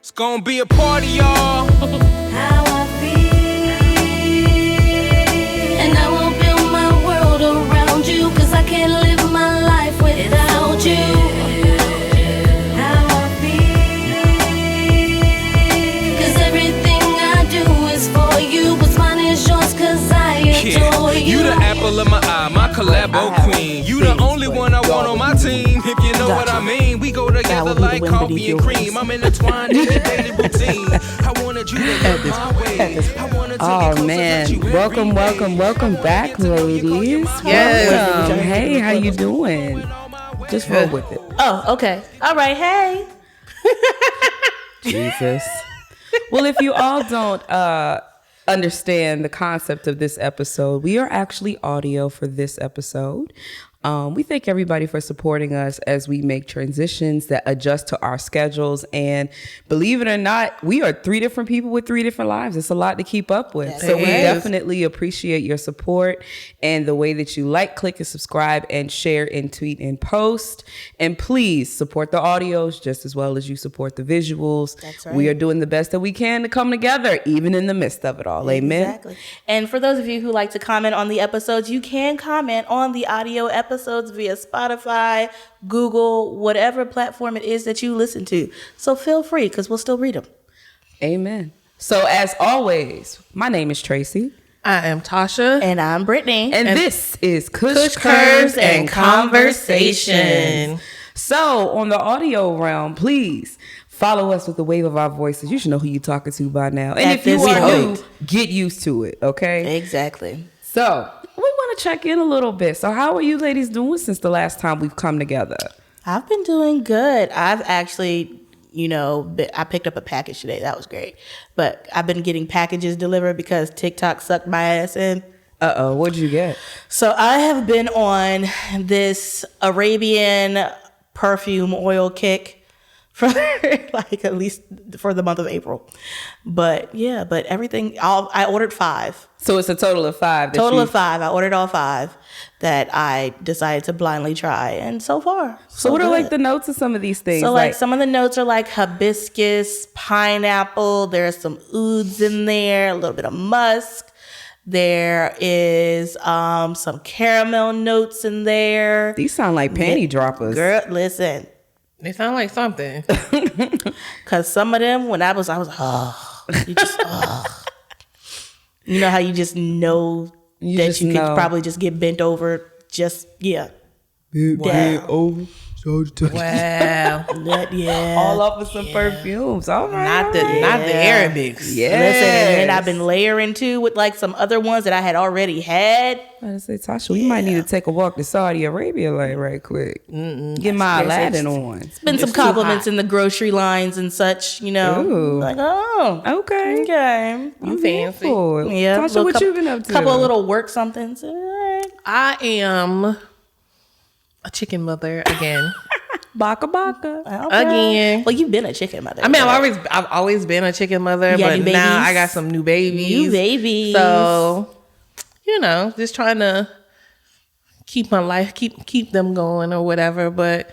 It's gonna be a party, y'all. How I feel, and I will build my world around you, 'cause I can't live my life without you. How I feel, 'cause everything I do is for you. What's mine is yours, 'cause I adore you. You the apple of my eye, my collabo queen. You the only one I want on my team, if you know what I mean. We go together like coffee and cream. I'm intertwined in your daily routine. I wanted you to look my way. I wanna take it closer, you Welcome back, ladies. Yes. Welcome. Hey, how you doing? Just roll with it. Oh, okay. All right. Hey. Jesus. Well, if you all don't understand the concept of this episode, we are actually audio for this episode. We thank everybody for supporting us as we make transitions that adjust to our schedules. And believe it or not, we are 3 different people with 3 different lives. It's a lot to keep up with. So we definitely appreciate your support and the way that you like, click, and subscribe and share and tweet and post. And please support the audios just as well as you support the visuals. That's right. We are doing the best that we can to come together, even in the midst of it all. Amen. Exactly. And for those of you who like to comment on the episodes, you can comment on the audio episodes via Spotify, Google, whatever platform it is that you listen to. So feel free, because we'll still read them. Amen. So as always, my name is Tracy. I am Tasha. And I'm Brittany. And this is Kush Curves and Conversation. So on the audio realm, please follow us with the wave of our voices. You should know who you're talking to by now. And At if you this are new, point. get used to it, okay? Exactly. So we want to check in a little bit. So how are you ladies doing since the last time we've come together? I've been doing good. I've actually, I picked up a package today. That was great. But I've been getting packages delivered because TikTok sucked my ass in. Uh-oh, what'd you get? So I have been on this Arabian perfume oil kick for like at least for the month of April. But everything, I ordered 5. So it's a total of 5. Total of 5. I ordered all 5 that I decided to blindly try. And so far, So what are good. like the notes of some of these things? So like some of the notes are like hibiscus, pineapple. There's some ouds in there, a little bit of musk. There is some caramel notes in there. These sound like panty droppers. Girl, listen. They sound like something. Because some of them, when I was, you just, you know how you just know You that just you know. could probably just get bent over, down. Wow. Yeah. All up with some perfumes. All right. Not the Arabics. Yeah. Listen, and then I've been layering too with like some other ones that I had already had. I say, Tasha, we might need to take a walk to Saudi Arabia like right quick. Get my Aladdin on. Been some compliments in the grocery lines and such, Ooh. Like, oh, Okay. okay. You fancy. Cool. Yeah. Tasha, what you been up to? Couple of little work somethings. All right. I am a chicken mother again. Baka baka. Okay. Again. Well, you've been a chicken mother. I mean, right? I've always been a chicken mother, You got but new now babies? I got some new babies. New babies. So, just trying to keep my life, keep them going or whatever. But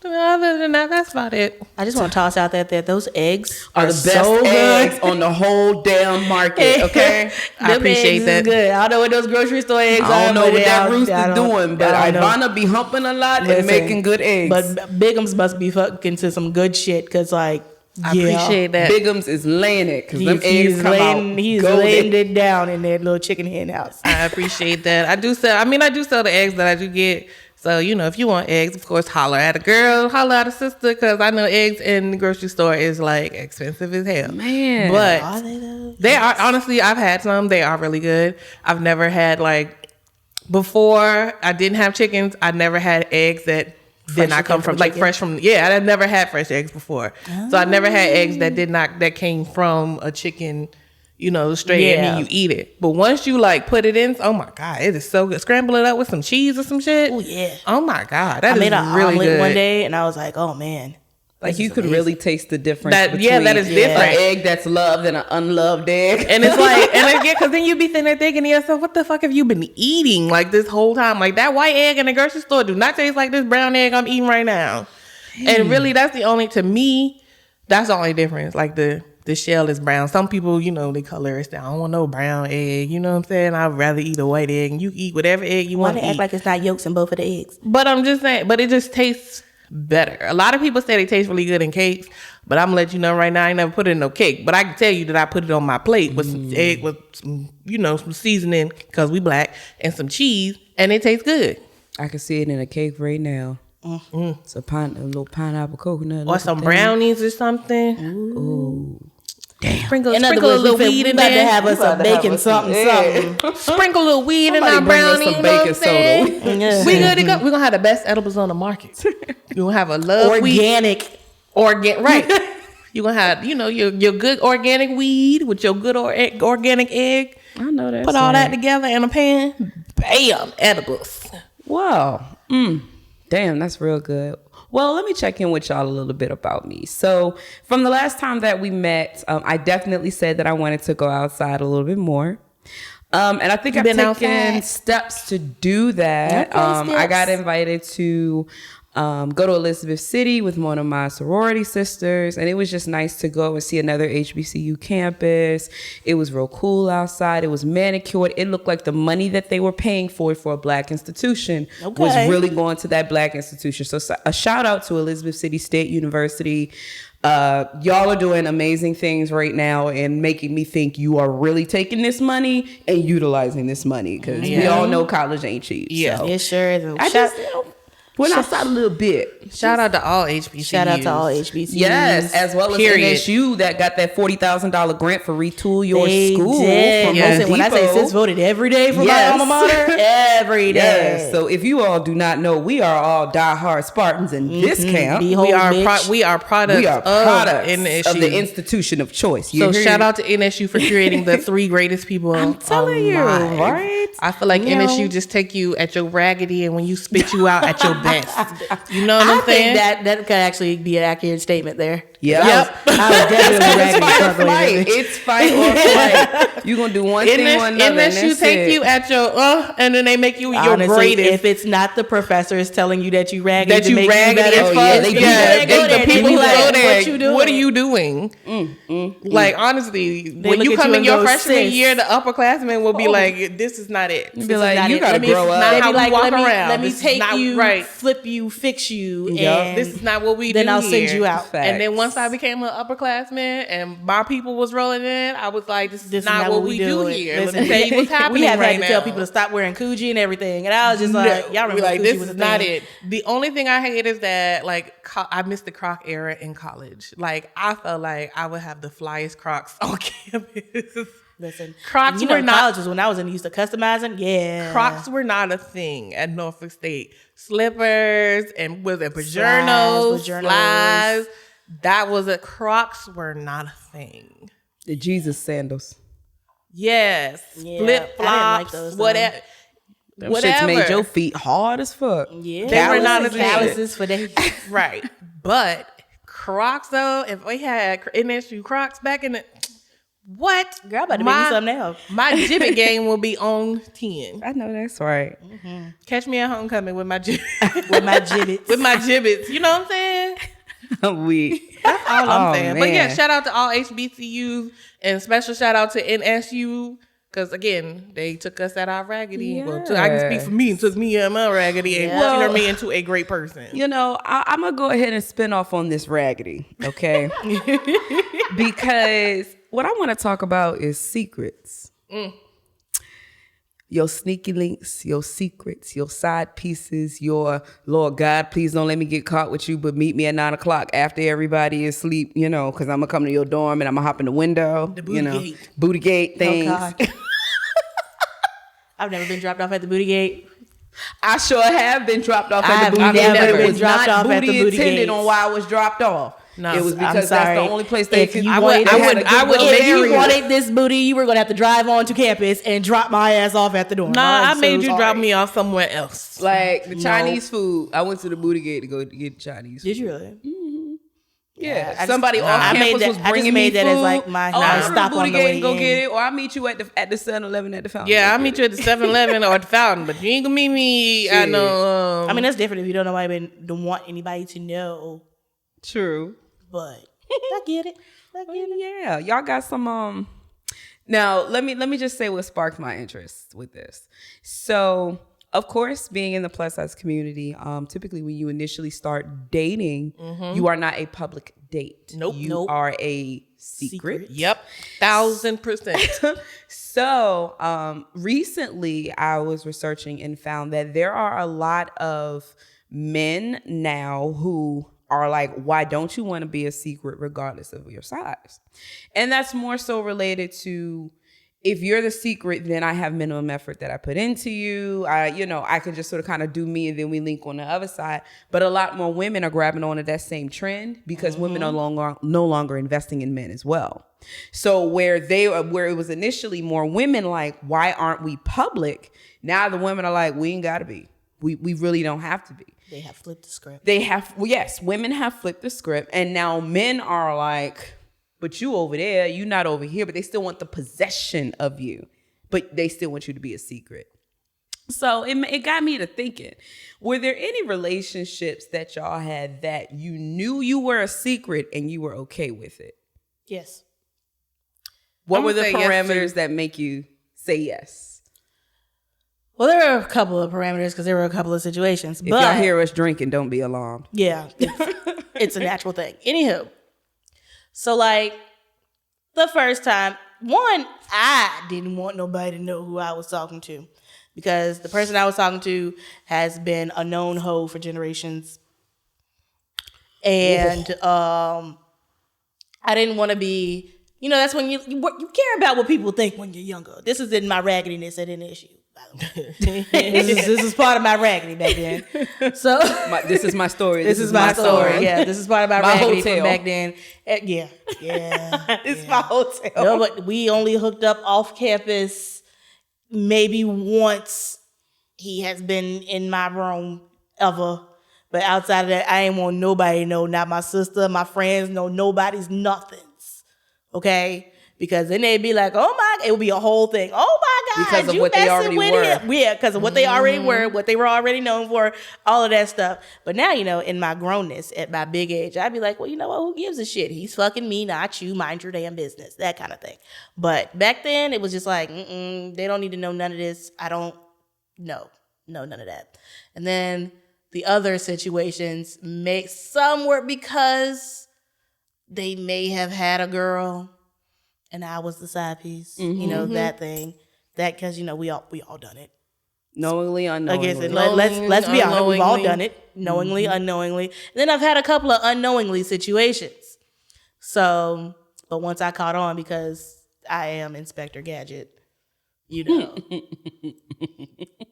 other than that, that's about it. I just want to toss out that those eggs Are the best so good. eggs on the whole damn market, okay? I Them appreciate eggs that. Is good. I don't know what those grocery store eggs are. I don't know but what that I rooster's don't- doing, but I don't know. Ivana be humping a lot and Listen, making good eggs. But Bigums must be fucking to some good shit, because like, I appreciate that. Bigums is laying it because them eggs he's come laying, out he's golden. laying it down in that little chicken hen house. I appreciate that. I do sell the eggs that I do get. So, if you want eggs, of course, holler at a girl, holler at a sister, because I know eggs in the grocery store is like expensive as hell. Man. But Are they though? they are, honestly, I've had some. They are really good. I've never had before I didn't have chickens, I never had eggs that did not come from fresh from, I never had fresh eggs before. So I never had eggs that came from a chicken, straight and then you eat it. But once you put it in, oh my God, it is so good. Scramble it up with some cheese or some shit. Oh yeah. Oh my God, I that is made an really omelet good. one day and I was like, oh man. Like you could really taste the difference. That between is different. An egg that's loved and an unloved egg. And it's because then you be sitting there thinking to yourself, what the fuck have you been eating this whole time? That white egg in the grocery store do not taste like this brown egg I'm eating right now. And really, that's the only, to me, That's the only difference. Like the shell is brown. Some people, they color it. I don't want no brown egg. You know what I'm saying? I'd rather eat a white egg, and you eat whatever egg you want to eat. Why they act like it's not yolks in both of the eggs? But I'm just saying, but it just tastes better. A lot of people say they taste really good in cakes, but I'm gonna let you know right now, I ain't never put it in no cake. But I can tell you that I put it on my plate with some egg, with some, some seasoning, because we black, and some cheese, and it tastes good. I can see it in a cake right now. It's a little pineapple coconut. Or some brownies or something. Ooh. Damn. Sprinkle a words, little weed in there. there. To have us a bacon something. Sprinkle a little weed in our brownie. Some baking soda. We good to go. We're gonna have the best edibles on the market. You're gonna have a organic weed. Right. You're gonna have, your good organic weed with your good organic egg. I know that. Put all that together in a pan. Bam, edibles. Wow. Damn, that's real good. Well, let me check in with y'all a little bit about me. So from the last time that we met, I definitely said that I wanted to go outside a little bit more. And I think I've taken steps to do that. Okay, I got invited to go to Elizabeth City with one of my sorority sisters, and it was just nice to go and see another HBCU campus. It was real cool outside. It was manicured. It looked like the money that they were paying for a black institution was really going to that black institution. So a shout out to Elizabeth City State University. Y'all are doing amazing things right now and making me think you are really taking this money and utilizing this money, because we all know college ain't cheap. Yeah, so. It sure is. I just went outside a little bit. Shout out to all HBCUs. Shout out to all HBCUs. Yes, as well as NSU that got that $40,000 grant for retool your school. From Home when I say sis voted every day for my alma mater, every day. Yes. So if you all do not know, we are all diehard Spartans in this camp. We are products of the institution of choice. So shout out to NSU for creating the 3 greatest people. I'm telling you, right? I feel like NSU just take you at your raggedy, and when you spit you out at your best. You know what I'm saying? I think that could actually be an accurate statement there. Yep. I was definitely raggedy. It's fight or flight. You're going to do one thing or another. NSU take you at your, and then they make you your greatest. If it's not the professors telling you that you raggedy, that you raggedy as fuck. The people who go there, what are you doing? Like, honestly, when you come in your freshman year, the upperclassmen will be like, this is not it. Be like, you got to grow up. Not how we walk around. Let me take you, flip you, fix you, and this is not what we do. Then I'll send you out. And then once I became an upperclassman and my people was rolling in, I was like, this is not what we do here. Listen, let me tell you what's happening we have right had to now. tell people to stop wearing Coogi and everything, and I was just like, y'all remember like, Coogi this was is a not thing. it. The only thing I hate is that, like, I missed the Croc era in college. Like, I felt like I would have the flyest Crocs on campus. Listen, Crocs you know, were not. college was when I was used to customizing. Yeah, Crocs were not a thing at Norfolk State. Slippers and was it Pajernos, slides. That was a Crocs were not a thing. The Jesus sandals. Yes, flip flops, like whatever. Them shits made your feet hard as fuck. Yeah, they were not a thing. Calluses for days. Right, but Crocs though, if we had NSU Crocs back in the what? Girl, I'm about to make me something else. My Jibbit game will be on 10. I know that's right. Mm-hmm. Catch me at homecoming with my Jibbits. with my Jibbits. With my Jibbits. You know what I'm saying? That's all I'm saying. Man. But yeah, shout out to all HBCUs and special shout out to NSU. Because again, they took us at our raggedy. Yeah. Well, I can speak for me. It took me at my raggedy and turned me into a great person. You know, I'm going to go ahead and spin off on this raggedy, okay? Because what I want to talk about is secrets. Your sneaky links, your secrets, your side pieces, your, Lord God, please don't let me get caught with you, but meet me at 9:00 after everybody is asleep, you know, because I'm going to come to your dorm and I'm going to hop in the window. The booty gate. Booty gate things. Oh, God. I've never been dropped off at the booty gate. I sure have been dropped off at the booty gate, but it was not booty intended on why I was dropped off. No, it was because that's the only place they could. I would. If you wanted this booty, you were gonna have to drive onto campus and drop my ass off at the door. Nah, I made you drop me off somewhere else. Like the Chinese food. I went to the booty gate to go get Chinese food. Did you really? Mm-hmm. Yeah. I somebody off campus was bringing me food. I just made that as like my stop booty on the gate way and go in. get it, or I meet you at the 7-Eleven at the fountain. Yeah, I'll meet you at the 7-Eleven or at the fountain, but you ain't gonna meet me. I know. I mean, that's different if you don't want anybody to know. True. But I get it. Yeah, y'all got some. Now let me just say what sparked my interest with this. So, of course, being in the plus size community, typically when you initially start dating, you are not a public date. You are a secret. Yep, 1000%. So, recently I was researching and found that there are a lot of men now who are like, why don't you want to be a secret regardless of your size? And that's more so related to, if you're the secret, then I have minimum effort that I put into you. I could just sort of kind of do me and then we link on the other side. But a lot more women are grabbing on to that same trend because women are no longer investing in men as well. So where it was initially more women like, why aren't we public? Now the women are like, we ain't got to be. We really don't have to be. They have flipped the script. Yes, women have flipped the script. And now men are like, but you over there, you not over here, but they still want the possession of you, but they still want you to be a secret. So it got me to thinking, were there any relationships that y'all had that you knew you were a secret and you were okay with it? Yes. What were the parameters that make you say yes? Well, there were a couple of parameters because there were a couple of situations. If y'all hear us drinking, don't be alarmed. Yeah, it's a natural thing. Anywho, so like the first time, I didn't want nobody to know who I was talking to because the person I was talking to has been a known hoe for generations. And I didn't want to be, that's when you care about what people think when you're younger. This is in my raggediness at an issue. this is part of my raggedy back then. So this is my story. This is my story. Yeah, this is part of my raggedy hotel. from back then. Yeah. It's my hotel. No, but we only hooked up off campus maybe once. He has been in my room ever. But outside of that, I ain't want nobody to know. Not my sister, my friends, nobody's nothings. Okay? Because then they'd be like, it would be a whole thing. Oh my God. Because of what they already were. Yeah, because of what they already were, what they were already known for, all of that stuff. But now, in my grownness, at my big age, I'd be like, well, you know what? Who gives a shit? He's fucking me, not you. Mind your damn business. That kind of thing. But back then, it was just like, they don't need to know none of this. I don't know none of that. And then the other situations some were because they may have had a girl and I was the side piece, that thing. That because we all done it. Knowingly, unknowingly. Let's be honest, we've all done it. Knowingly, unknowingly. And then I've had a couple of unknowingly situations. So, but once I caught on because I am Inspector Gadget,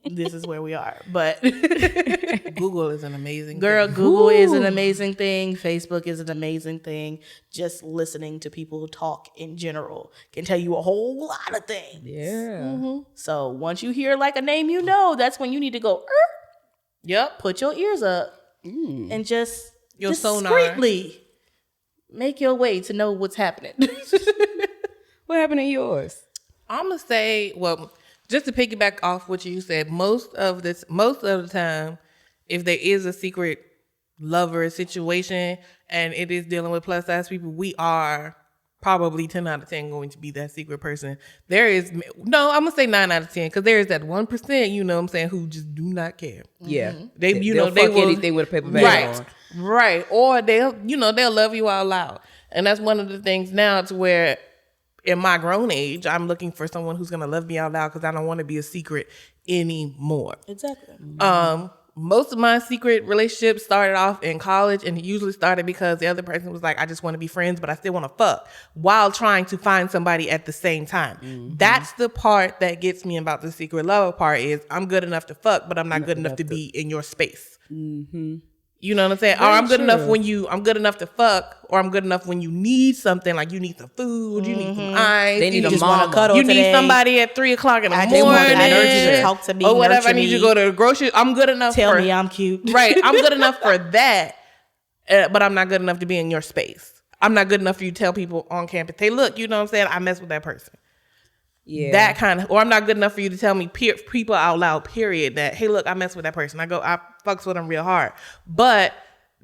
this is where we are. But Google is an amazing thing. Google is an amazing thing. Facebook is an amazing thing. Just listening to people talk in general can tell you a whole lot of things. Yeah. So once you hear like a name, that's when you need to go, Yep. Put your ears up and just your discreetly make your way to know what's happening. What happened to yours? I'm gonna say, well, just to piggyback off what you said, most of the time, if there is a secret lover situation and it is dealing with plus size people, we are probably 10 out of 10 going to be that secret person. I'm gonna say 9 out of 10 because there is that 1%, who just do not care. Yeah, they'll fuck anything with a paper bag on. Right, or they'll love you out loud, and that's one of the things now to where. In my grown age, I'm looking for someone who's going to love me out loud because I don't want to be a secret anymore. Exactly. Most of my secret relationships started off in college, and it usually started because the other person was like, I just want to be friends, but I still want to fuck, while trying to find somebody at the same time. Mm-hmm. That's the part that gets me about the secret lover part is I'm good enough to fuck, but I'm not good enough to be in your space. Mm-hmm. You know what I'm saying? Or I'm good enough I'm good enough to fuck, or I'm good enough when you need something, like you need some food, you need some ice. They need you a mama. You need somebody at 3:00 in the morning. I need you to talk to me, or whatever. I need you to go to the grocery. I'm good enough. Tell me I'm cute. Right. I'm good enough for that, but I'm not good enough to be in your space. I'm not good enough for you to tell people on campus, hey, look, you know what I'm saying? I mess with that person. Yeah. That kind of, or I'm not good enough for you to tell me people out loud, period, that, hey, look, I mess with that person. I fucks with them real hard. But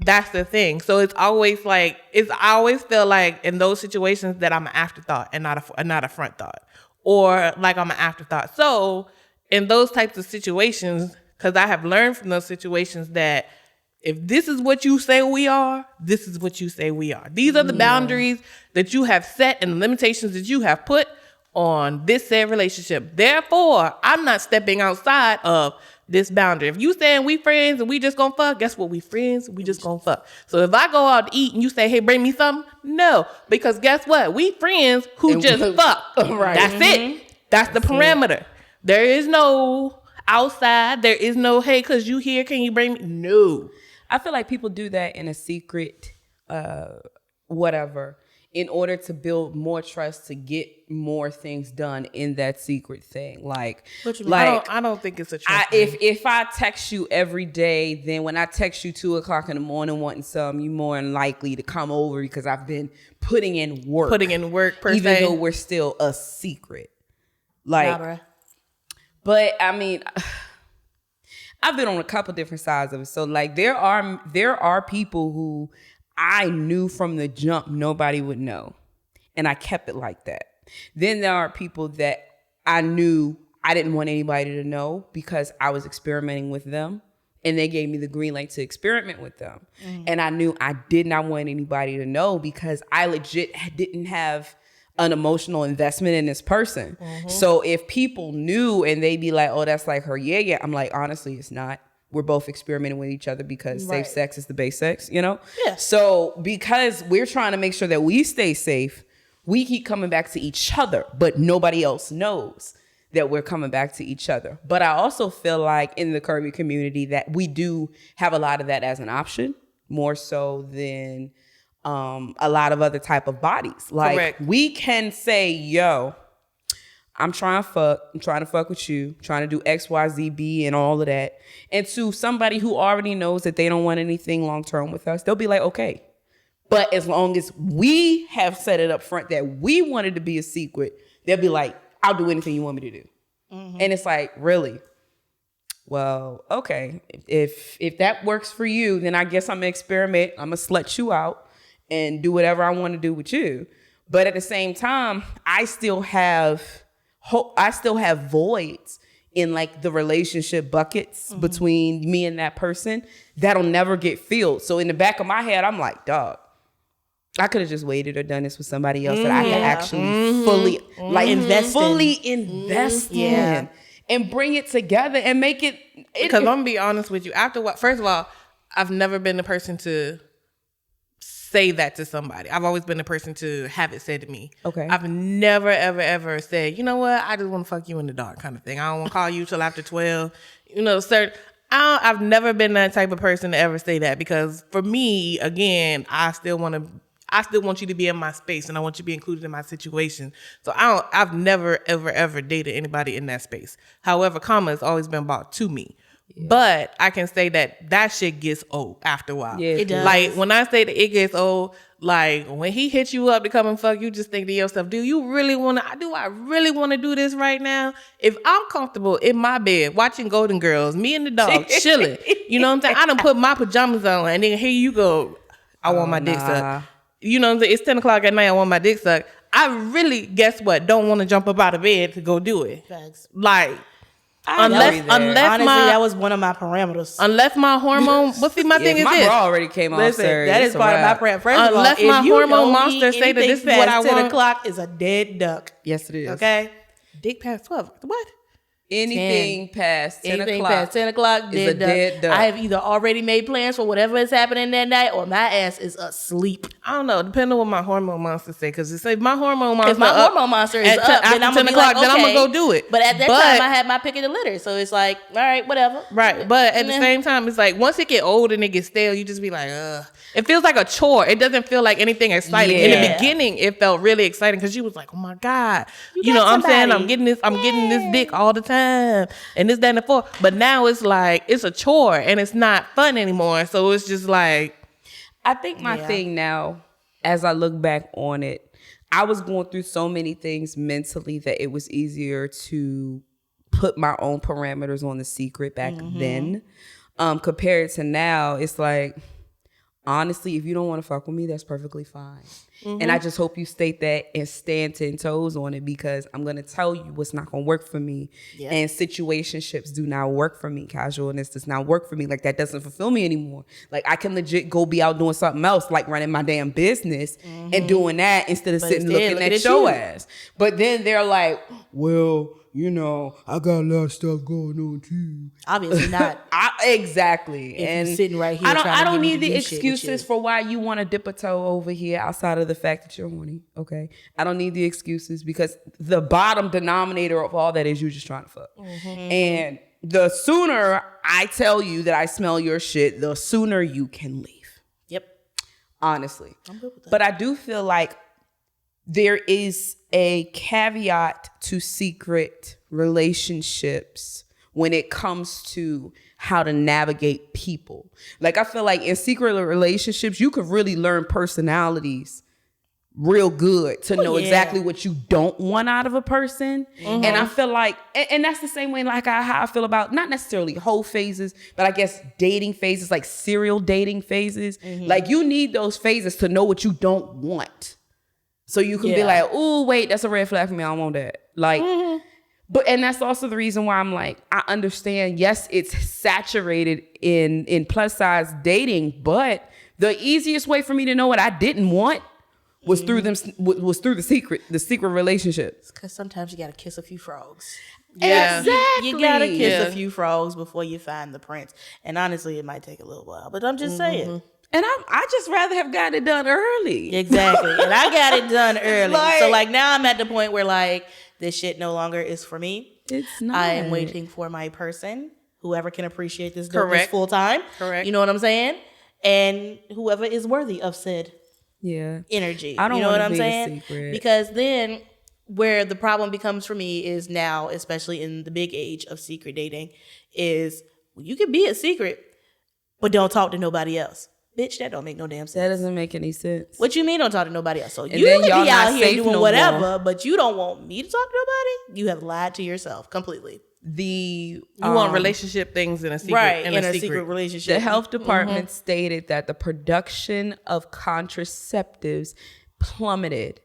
That's the thing. So it's always like, I always feel like in those situations that I'm an afterthought and not a front thought, or like I'm an afterthought. So in those types of situations, because I have learned from those situations that if this is what you say we are, this is what you say we are. These are the boundaries that you have set and the limitations that you have put on this said relationship. Therefore, I'm not stepping outside of this boundary. If you saying we friends and we just gonna fuck, guess what? We friends, we just gonna fuck. So if I go out to eat and you say, hey, bring me something, no, because guess what? We friends who and just fuck. Right. That's it. That's the parameter. There is no outside. There is no, hey, cause you here, can you bring me? No. I feel like people do that in a secret, whatever, in order to build more trust to get more things done in that secret thing. Like I don't think it's a trust. If I text you every day, then when I text you 2:00 in the morning wanting something, you more than likely to come over because I've been putting in work even though we're still a secret. Like, but I mean, I've been on a couple different sides of it. So like there are people who I knew from the jump nobody would know. And I kept it like that. Then there are people that I knew I didn't want anybody to know because I was experimenting with them. And they gave me the green light to experiment with them. Mm-hmm. And I knew I did not want anybody to know because I legit didn't have an emotional investment in this person. Mm-hmm. So if people knew and they'd be like, oh, that's like her, yeah. I'm like, honestly, it's not. We're both experimenting with each other because safe sex is the base sex, you know? Yeah. So because we're trying to make sure that we stay safe, we keep coming back to each other, but nobody else knows that we're coming back to each other. But I also feel like in the curvy community that we do have a lot of that as an option, more so than a lot of other type of bodies. Like Correct. We can say, yo, I'm trying to fuck with you, trying to do X, Y, Z, B and all of that. And to somebody who already knows that they don't want anything long-term with us, they'll be like, okay. But as long as we have set it up front that we wanted to be a secret, they'll be like, I'll do anything you want me to do. Mm-hmm. And it's like, really? Well, okay. If that works for you, then I guess I'm gonna experiment. I'm gonna slut you out and do whatever I want to do with you. But at the same time, I still have voids in like the relationship buckets mm-hmm. between me and that person that'll never get filled. So in the back of my head, I'm like, dog, I could have just waited or done this with somebody else that I could actually fully invest in and bring it together and make it. Because I'm gonna be honest with you. First of all, I've never been the person to say that to somebody. I've always been the person to have it said to me. Okay. I've never, ever said, you know what? I just want to fuck you in the dark kind of thing. I don't want to call you till after 12. You know, I've never been that type of person to ever say that because for me, again, I still want you to be in my space and I want you to be included in my situation. So I've never, ever dated anybody in that space. However, karma has always been brought to me. Yeah. But I can say that shit gets old after a while. Yeah, it does. Like when I say that it gets old, like when he hits you up to come and fuck, you just think to yourself, do I really want to do this right now? If I'm comfortable in my bed watching Golden Girls, me and the dog chilling, you know what I'm saying? I done put my pajamas on and then here you go, I want my dick sucked. You know what I'm saying? It's 10 o'clock at night, I want my dick sucked. I really, guess what, don't want to jump up out of bed to go do it. Thanks. Like, honestly, that was one of my parameters. Unless my hormone, but see, my thing is my this. bra already came off, sir. That is part of my parameter. First of all, unless my hormone monster say that this is what I want. 10 o'clock is a dead duck. Yes, it is. Okay? Dick past 12. What? Anything past 10 Anything o'clock past 10 o'clock is a dead duck. I have either already made plans for whatever is happening that night or my ass is asleep. I don't know. Depending on what my hormone monster say. Because if my hormone monster is up, then I'm going to be like, okay. Then I'm going to go do it. But at that time, I had my pick of the litter. So it's like, all right, whatever. Right. But at the same time, it's like, once it get old and it gets stale, you just be like, ugh. It feels like a chore. It doesn't feel like anything exciting. Yeah. In the beginning, it felt really exciting because you was like, oh my God. You know what I'm saying? I'm getting this dick all the time. And this, that, and the fourth. But now it's like, it's a chore and it's not fun anymore. So it's just like. I think my thing now, as I look back on it, I was going through so many things mentally that it was easier to put my own parameters on the secret back then. Compared to now, it's like, honestly, if you don't want to fuck with me, that's perfectly fine. And I just hope you state that and stand 10 toes on it, because I'm going to tell you what's not going to work for me. Yeah. And situationships do not work for me. Casualness does not work for me. Like, that doesn't fulfill me anymore. Like, I can legit go be out doing something else, like running my damn business and doing that instead of sitting looking at your ass. But then they're like, well, you know, I got a lot of stuff going on too. Obviously not. Exactly. If and you're sitting right here, I don't need the excuses for why you want to dip a toe over here outside of the fact that you're horny. Okay, I don't need the excuses, because the bottom denominator of all that is you just trying to fuck. And the sooner I tell you that I smell your shit, the sooner you can leave. Yep. Honestly, I'm good with that. but I do feel like there is a caveat to secret relationships when it comes to how to navigate people. Like, I feel like in secret relationships, you could really learn personalities real good to know exactly what you don't want out of a person. And I feel like, and that's the same way like how I feel about not necessarily whole phases, but I guess dating phases, like serial dating phases. Like, you need those phases to know what you don't want. So you can be like, oh, wait, that's a red flag for me. I don't want that. Like, but, and that's also the reason why I'm like, I understand, yes, it's saturated in plus size dating, but the easiest way for me to know what I didn't want was through them, was through the secret relationships. Because sometimes you got to kiss a few frogs. Yeah. Exactly. You got to kiss a few frogs before you find the prince. And honestly, it might take a little while, but I'm just saying. And I just rather have gotten it done early. Exactly. And I got it done early. So like now I'm at the point where like this shit no longer is for me. It's not. I am waiting for my person, whoever can appreciate this dopeness full time. Correct. You know what I'm saying? And whoever is worthy of said energy. I don't you know want what to I'm be saying? a secret. Because then where the problem becomes for me is now, especially in the big age of secret dating, is you can be a secret, but don't talk to nobody else. Bitch, that don't make no damn sense. That doesn't make any sense. What you mean don't talk to nobody else? So And you then can y'all be not out here safe doing no whatever, more. but you don't want me to talk to nobody? You have lied to yourself completely. You want relationship things in a secret. Right, in a secret relationship. The health department stated that the production of contraceptives plummeted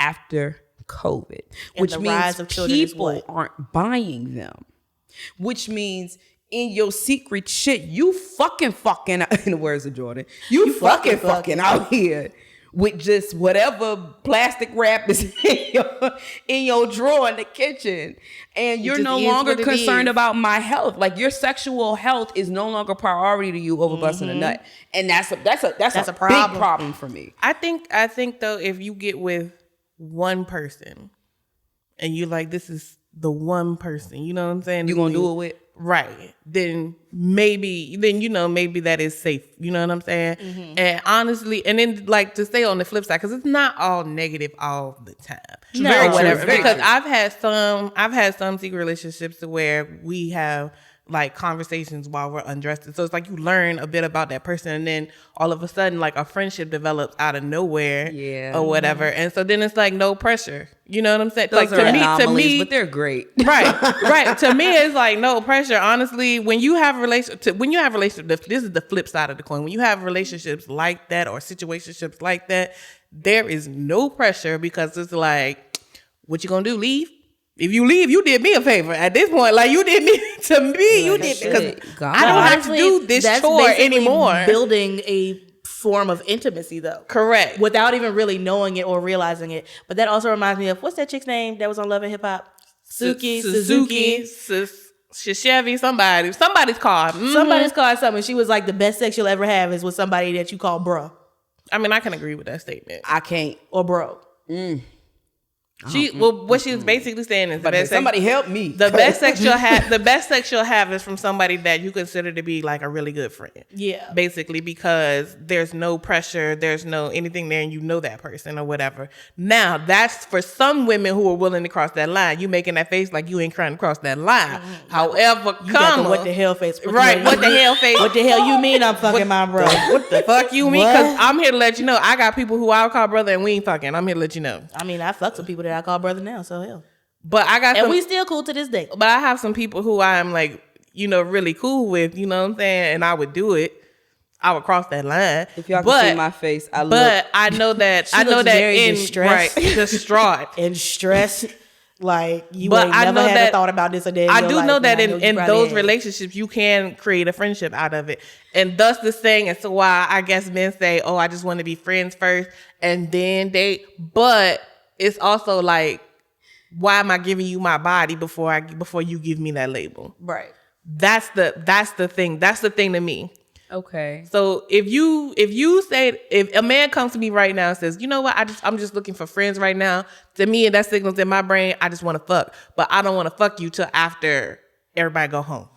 after COVID, which the means rise of children is people what? aren't buying them, which means in your secret shit, you fucking in the words of Jordan, you fucking out here with just whatever plastic wrap is in your drawer in the kitchen. And you're no longer concerned about my health. Like, your sexual health is no longer a priority to you over busting a nut. And that's a problem. Big problem for me. I think though, if you get with one person and you like, this is the one person, you know what I'm saying? You gonna do it with? Right. Then maybe that is safe. You know what I'm saying? And honestly, and then like to stay on the flip side, because it's not all negative all the time. No, Or whatever. Very Because true. I've had some secret relationships to where we have like conversations while we're undressed. So it's like you learn a bit about that person, and then all of a sudden like a friendship develops out of nowhere, or whatever. And so then it's like no pressure. You know what I'm saying? Those like are to anomalies, me, but they're great. right. To me, it's like no pressure. Honestly, when you have relationships, this is the flip side of the coin. When you have relationships like that or situationships like that, there is no pressure, because it's like, what you gonna do? Leave? If you leave, you did me a favor. At this point, like you did me to me, you did, because I don't have to do this chore anymore. Building a form of intimacy, though. Correct. Without even really knowing it or realizing it. But that also reminds me of, what's that chick's name that was on Love and Hip Hop? Suzuki. Chevy, somebody's car. Somebody's car something. She was like, the best sex you'll ever have is with somebody that you call bruh. I mean, I can agree with that statement. I can't. Or bro. What she was basically saying is, somebody help me. The best sex you'll have is from somebody that you consider to be like a really good friend. Yeah. Basically, because there's no pressure, there's no anything there, and you know that person or whatever. Now, that's for some women who are willing to cross that line. You making that face like you ain't trying to cross that line. However, you got the what the hell face. Right, what the hell face. What the hell you mean I'm fucking my bro? What the fuck you mean? Because I'm here to let you know, I got people who I'll call brother and we ain't fucking. I'm here to let you know. I mean, I fuck some people that I call brother now, so hell. But I got and we still cool to this day. But I have some people who I'm like, really cool with, you know what I'm saying? And I would do it. I would cross that line. If y'all can see my face, I know that very in distressed. right, distraught and stressed. Like you ain't never had a thought about this a day. I do know that in those relationships you can create a friendship out of it, and thus the saying. And so why I guess men say, "Oh, I just want to be friends first and then date." But it's also like, why am I giving you my body before you give me that label? Right. That's the thing. That's the thing to me. Okay. So if a man comes to me right now and says, you know what, I'm just looking for friends right now, to me that signals in my brain I just want to fuck, but I don't want to fuck you till after everybody go home.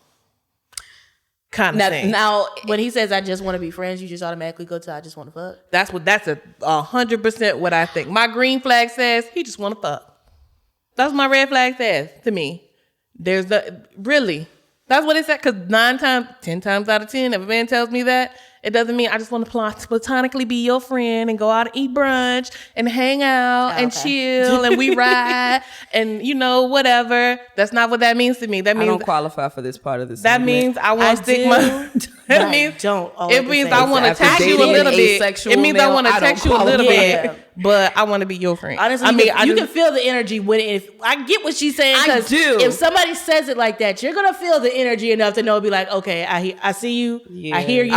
Kind of thing. Now, when he says I just want to be friends, you just automatically go to I just want to fuck. That's 100% what I think. My green flag says he just want to fuck. That's what my red flag says to me. Really. That's what it said, because 10 times out of 10, if a man tells me that, it doesn't mean I just want to platonically be your friend and go out and eat brunch and hang out and chill and we ride and, whatever. That's not what that means to me. That means I don't qualify for this part of this. That means I want to stick my... That means it means I want to text you a little bit. It means I want to text you a little bit, but I want to be your friend. Honestly, you can feel the energy when if I get what she's saying. I do. If somebody says it like that, you're gonna feel the energy enough to know, be like, okay, I see you, I hear you,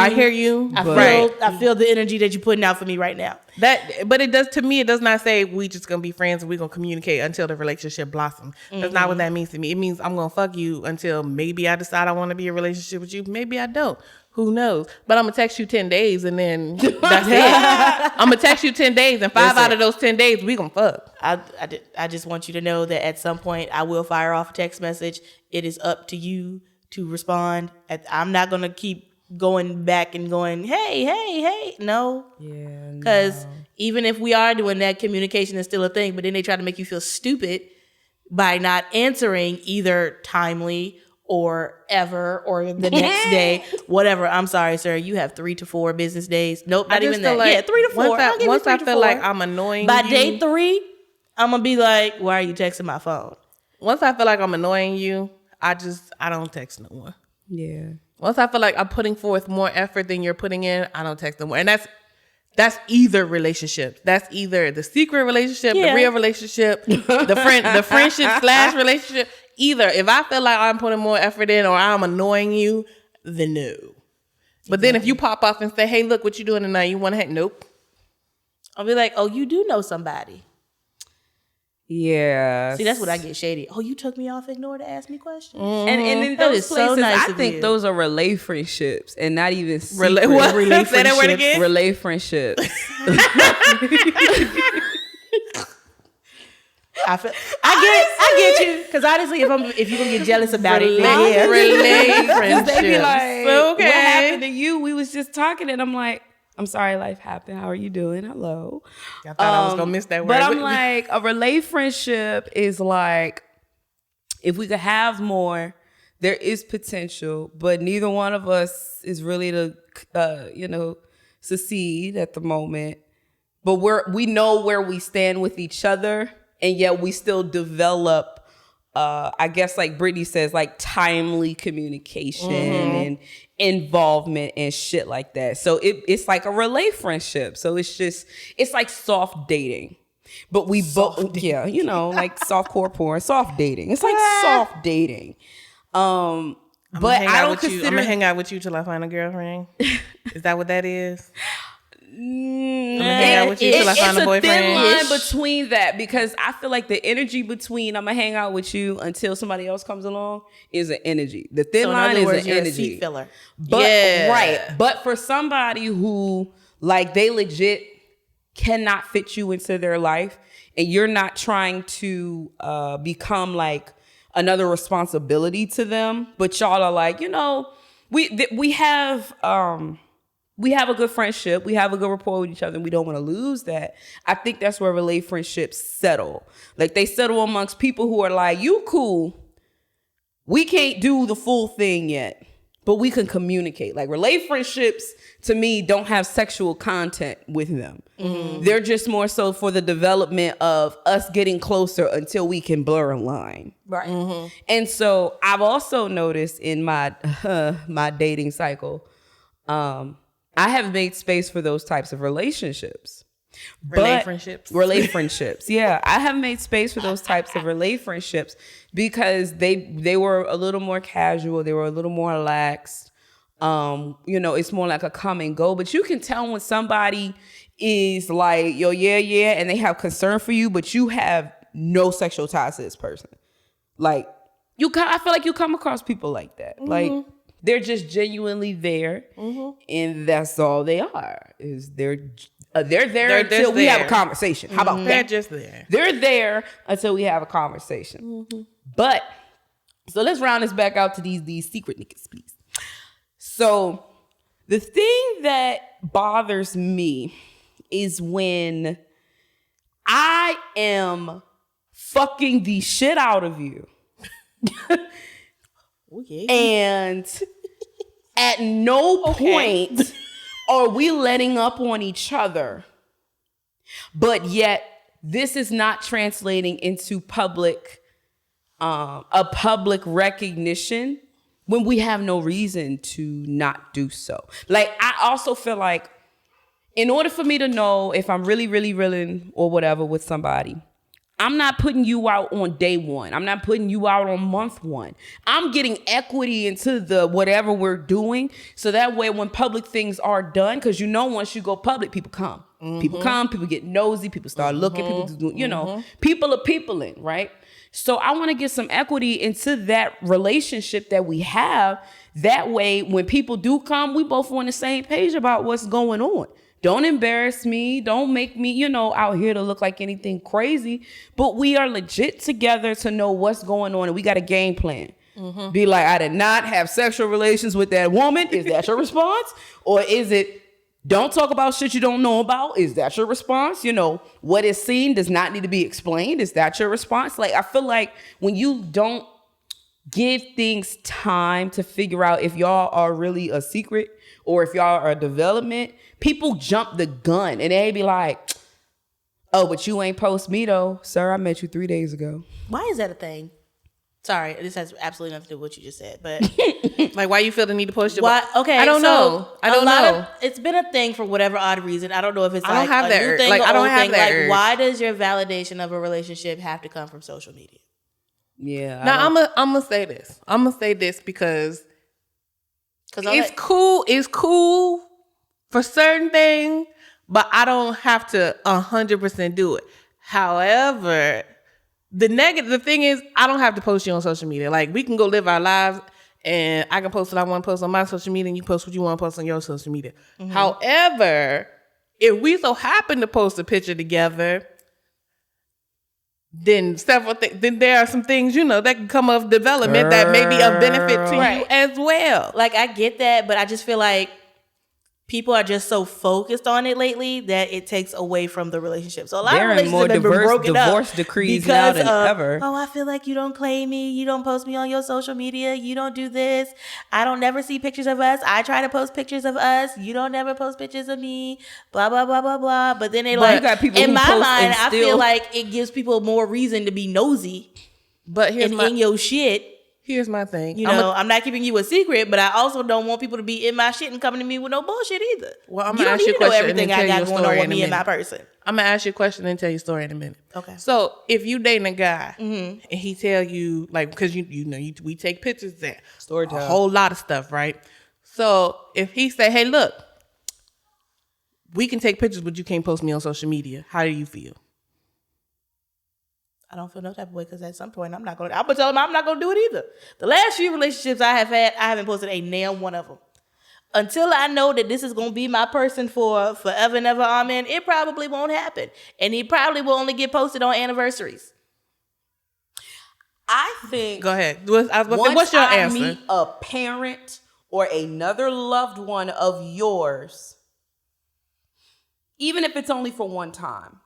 I feel the energy that you're putting out for me right now. But it does, to me, it does not say we just gonna be friends and we're gonna communicate until the relationship blossoms. That's not what that means to me. It means I'm gonna fuck you until maybe I decide I want to be in a relationship with you. Maybe I don't. Who knows? But I'm gonna text you 10 days and then that's it. I'm gonna text you 10 days and 5 out of those 10 days we gonna fuck. I just want you to know that at some point I will fire off a text message. It is up to you to respond. I'm not gonna keep going back and going, hey. No. Yeah. Because even if we are doing that, communication is still a thing, but then they try to make you feel stupid by not answering either timely or ever or the next day, whatever. I'm sorry, sir. You have 3 to 4 business days. Nope, not even that. Like 3 to 4. Once I feel like I'm annoying by you. day 3, I'm gonna be like, why are you texting my phone? Once I feel like I'm annoying you, I don't text no more. Yeah. Once I feel like I'm putting forth more effort than you're putting in, I don't text no more. And that's either relationship. That's either the secret relationship, the real relationship, the friendship / relationship. Either if I feel like I'm putting more effort in or I'm annoying you, then no. But then if you pop off and say, hey, look, what you doing tonight? You want to hang? Nope. I'll be like, oh, you do know somebody. Yeah. See, that's what I get shady. Oh, you took me off ignore to ask me questions. And in those places, so nice I think those are relay friendships and not even relay. What? Say that word again. Relay friendships. I get you. Because honestly, if you're gonna get jealous about it, relay friendships. They be like, okay. what happened to you? We was just talking, and I'm like, I'm sorry, life happened. How are you doing? Hello. I thought I was gonna miss that word. But I'm like, a relay friendship is like, if we could have more, there is potential, but neither one of us is really to, succeed at the moment. But we know where we stand with each other, and yet we still develop. I guess, like Brittany says, like timely communication and involvement and shit like that. So it's like a relay friendship. So it's like soft dating. But we both, like softcore porn, soft dating. It's like soft dating. But I don't consider. I'm gonna hang out with you till I find a girlfriend. Is that what that is? I'm gonna hang out with you till I find a boyfriend. It's a thin line between that, because I feel like the energy between I'm gonna hang out with you until somebody else comes along is an energy. The thin line is an energy. Seat filler. Right. But for somebody who like they legit cannot fit you into their life, and you're not trying to become like another responsibility to them, but y'all are like, we have a good friendship. We have a good rapport with each other, and we don't want to lose that. I think that's where relay friendships settle. Like, they settle amongst people who are like, you cool. We can't do the full thing yet, but we can communicate. Like, relay friendships, to me, don't have sexual content with them. Mm-hmm. They're just more so for the development of us getting closer until we can blur a line. Right. Mm-hmm. And so I've also noticed in my my dating cycle, I have made space for those types of relationships. Relay friendships. Yeah. I have made space for those types of relay friendships because they were a little more casual. They were a little more relaxed. It's more like a come and go, but you can tell when somebody is like, yo, yeah, and they have concern for you, but you have no sexual ties to this person. Like, I feel like you come across people like that. Mm-hmm. Like, they're just genuinely there, and that's all they are. Is they're there until we have a conversation. How about that? They're just there. They're there until we have a conversation. But so let's round this back out to these secret niggas, please. So the thing that bothers me is when I am fucking the shit out of you. And at no point are we letting up on each other. But yet this is not translating into a public recognition when we have no reason to not do so. Like, I also feel like in order for me to know if I'm really, really, really or whatever with somebody, I'm not putting you out on day one. I'm not putting you out on month one. I'm getting equity into the whatever we're doing. So that way when public things are done, because once you go public, people come. People come, people get nosy, people start looking, people do, people are peopling, right? So I want to get some equity into that relationship that we have. That way, when people do come, we both on the same page about what's going on. Don't embarrass me. Don't make me, out here to look like anything crazy. But we are legit together to know what's going on. And we got a game plan. Be like, I did not have sexual relations with that woman. Is that your response? Or is it, don't talk about shit you don't know about? Is that your response? What is seen does not need to be explained. Is that your response? Like, I feel like when you don't give things time to figure out if y'all are really a secret or if y'all are a development, people jump the gun and they be like, oh, but you ain't post me though. Sir, I met you 3 days ago. Why is that a thing? Sorry, this has absolutely nothing to do with what you just said, but like, why you feel the need to post your? Why? Okay, I don't know. It's been a thing for whatever odd reason. I don't know if it's I don't have that urge. Like, I don't have that urge. Why does your validation of a relationship have to come from social media? Yeah. Now I'm gonna say this. I'm gonna say this because it's cool. It's cool for certain things, but I don't have to 100% do it. However, the thing is, I don't have to post you on social media. Like, we can go live our lives and I can post what I want to post on my social media and you post what you want to post on your social media. However, if we so happen to post a picture together, then there are some things, that can come of development that may be of benefit to you as well. Like, I get that, but I just feel like people are just so focused on it lately that it takes away from the relationship. So a lot of relationships have been broken up. Divorce decrees now than ever. Oh, I feel like you don't claim me. You don't post me on your social media. You don't do this. I don't never see pictures of us. I try to post pictures of us. You don't never post pictures of me. Blah, blah, blah, blah, blah. But then they you got people in who my post mind, and I feel like it gives people more reason to be nosy. But in your shit. Here's my thing. I'm not keeping you a secret, but I also don't want people to be in my shit and coming to me with no bullshit either. Well, I'm gonna ask you a question. Everything I got going on with me and my person. I'm gonna ask you a question and tell you a story in a minute. Okay. So if you dating a guy and he tell you, like, because we take pictures there, story time, a whole lot of stuff, right? So if he say, hey, look, we can take pictures, but you can't post me on social media, how do you feel? I don't feel no type of way because at some point I'm gonna tell him I'm not gonna do it either. The last few relationships I have had, I haven't posted a nail one of them. Until I know that this is gonna be my person for forever and ever, amen, it probably won't happen. And he probably will only get posted on anniversaries. I think. Go ahead. What's your answer? Meet a parent or another loved one of yours, even if it's only for one time,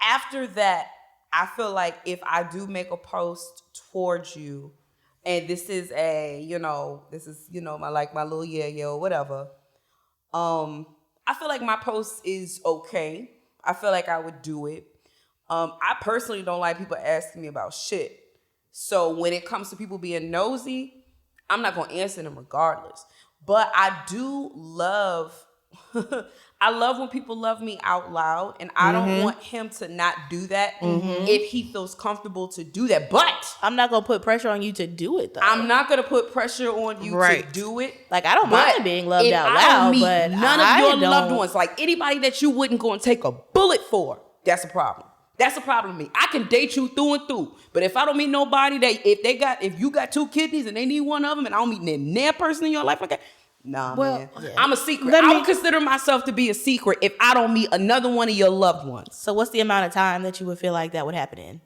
after that, I feel like if I do make a post towards you, and this is my little yeah or whatever, I feel like my post is okay. I feel like I would do it. I personally don't like people asking me about shit. So when it comes to people being nosy, I'm not gonna answer them regardless. But I do love, I love when people love me out loud, and I don't want him to not do that if he feels comfortable to do that. But I'm not gonna put pressure on you to do it though. I'm not gonna put pressure on you to do it. Like, I don't mind being loved out loud, but none of your loved ones, like anybody that you wouldn't go and take a bullet for, that's a problem. That's a problem with me. I can date you through and through, but if I don't meet nobody that if you got 2 kidneys and they need one of them, and I don't meet that person in your life like that, nah, man. Yeah. I'm a secret. I would consider myself to be a secret if I don't meet another one of your loved ones. So what's the amount of time that you would feel like that would happen in?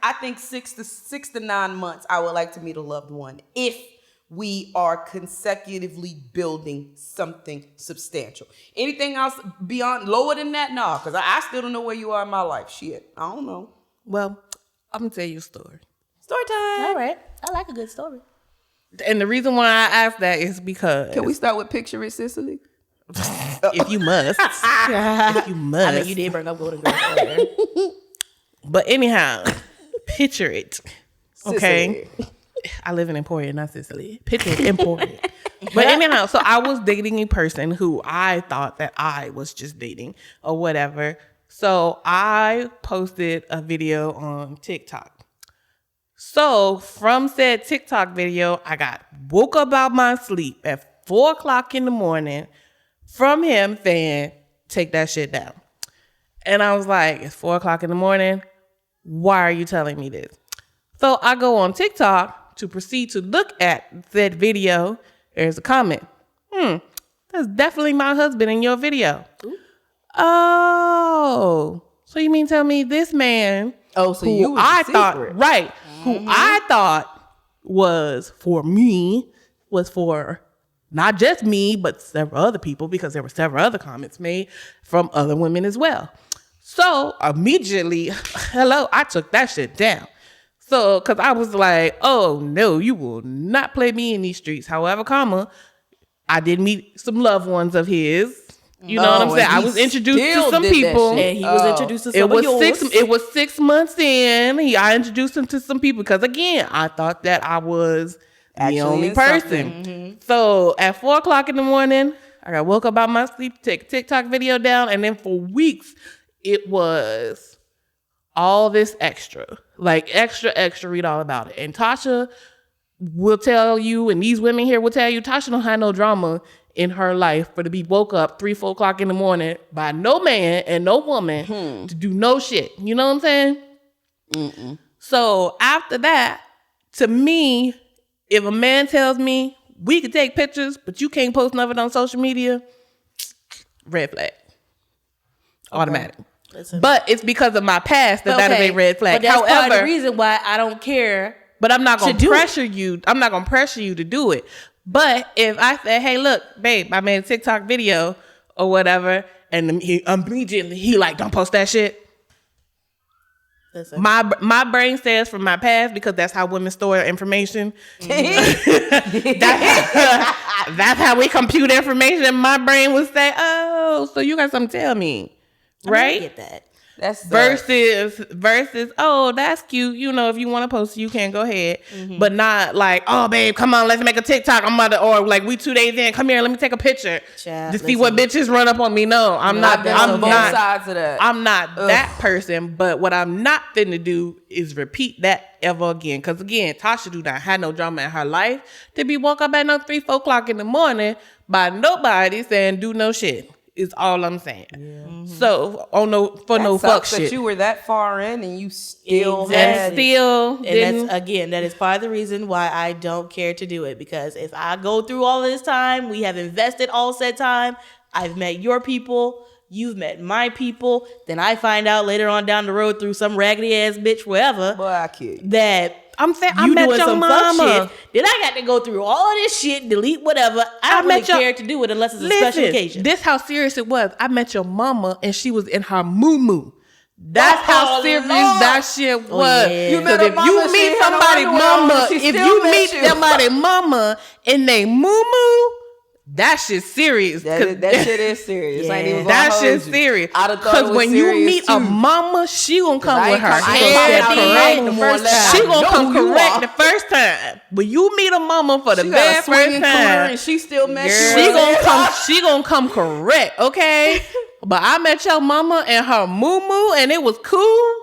I think 6 to 9 months. I would like to meet a loved one if we are consecutively building something substantial. Anything else beyond lower than that? No, because I still don't know where you are in my life. Shit, I don't know. Well, I'm gonna tell you a story. Story time. All right, I like a good story. And the reason why I asked that is because Can we start with Picture It, Cicely? if you must, if you must. I mean, you did bring up Golden Girls earlier. But anyhow, picture it. Okay. Cicely. I live in Emporia, not Sicily. Picture it, Emporia. But anyhow, so I was dating a person who I thought that I was just dating or whatever. So I posted a video on TikTok. So from said TikTok video, I got woke up out my sleep at 4:00 in the morning from him saying, take that shit down. And I was like, it's 4:00 in the morning. Why are you telling me this? So I go on TikTok to proceed to look at that video. There's a comment. That's definitely my husband in your video. Ooh. Oh, so you mean tell me this man? Oh, so who you was I the thought secret. right? Who I thought was for me was for not just me, but several other people, because there were several other comments made from other women as well. So immediately, I took that shit down. So, because I was like, oh, no, you will not play me in these streets. However, I did meet some loved ones of his. You know what I'm saying? I was introduced to some people. And he was introduced to some of yours. It was 6 months in. I introduced him to some people because, again, I thought that I was the only person. So, at 4:00 in the morning, I got woke up out my sleep, take a TikTok video down, and then for weeks, it was all this extra. Like, extra, read all about it. And Tasha will tell you, and these women here will tell you, Tasha don't have no drama in her life for to be woke up 3-4 o'clock in the morning by no man and no woman to do no shit. You know what I'm saying? So after that, to me, if a man tells me we could take pictures, but you can't post nothing on social media, red flag. Automatic. Listen. But it's because of my past that is a red flag. But that's part of the reason why I don't care. But I'm not going to pressure you. I'm not going to pressure you to do it. But if I say, hey, look, babe, I made a TikTok video or whatever, and he immediately, don't post that shit. Listen. My brain says from my past, because that's how women store information. That's how we compute information. And my brain would say, oh, so you got something to tell me. Right? I get that. That's versus, oh, that's cute. You know, if you want to post it, you can go ahead. But not like, oh, babe, come on, let's make a TikTok. I'm about to, or like we 2 days in, come here, let me take a picture to see what bitches run up on me. No, I'm not. I'm both not. Sides of that. I'm not that person. But what I'm not finna do is repeat that ever again. Because again, Tasha do not have no drama in her life to be woke up at 3-4 o'clock in the morning by nobody saying do no shit. Is all I'm saying. Yeah. So no fuck shit. That you were that far in and you still that is part of the reason why I don't care to do it, because if I go through all this time, we have invested all said time, I've met your people, you've met my people, then I find out later on down the road through some raggedy ass bitch wherever that I'm saying I met your mama. Then I got to go through all of this shit, delete whatever. I don't really care to do it unless it's a special occasion. This how serious it was. I met your mama and she was in her MuMu. That's how serious that shit was. Yeah. You meet somebody mama in they MuMu, that shit's serious. That shit is serious. Yeah. I ain't even gonna That hold shit's you. serious. I'd have thought it Because was when you serious, meet a too. mama, she gonna come I with ain't her come- I ain't hair coming out correct the the first first time. time. She gonna I come know who you correct are. the first time. When you meet a mama for the She got very a swinging first career time, and she still mess she you gonna up. come. She gonna come correct, okay? But I met your mama and her MuMu, and it was cool.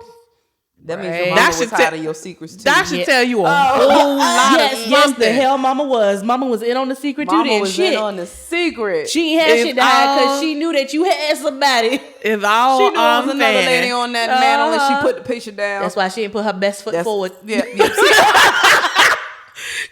That means your Right. mama That was should tired te- of your secrets too. That should tell you a whole lot Yes, of yes, something. the hell mama was. Mama was in on the secret too. Mama Then was shit. in on the secret. She ain't had If shit to hide because all- she knew that you had somebody. Is all She knew there was I'm another saying. lady on that mantle and she put the picture down. That's why she didn't put her best foot forward. Yeah.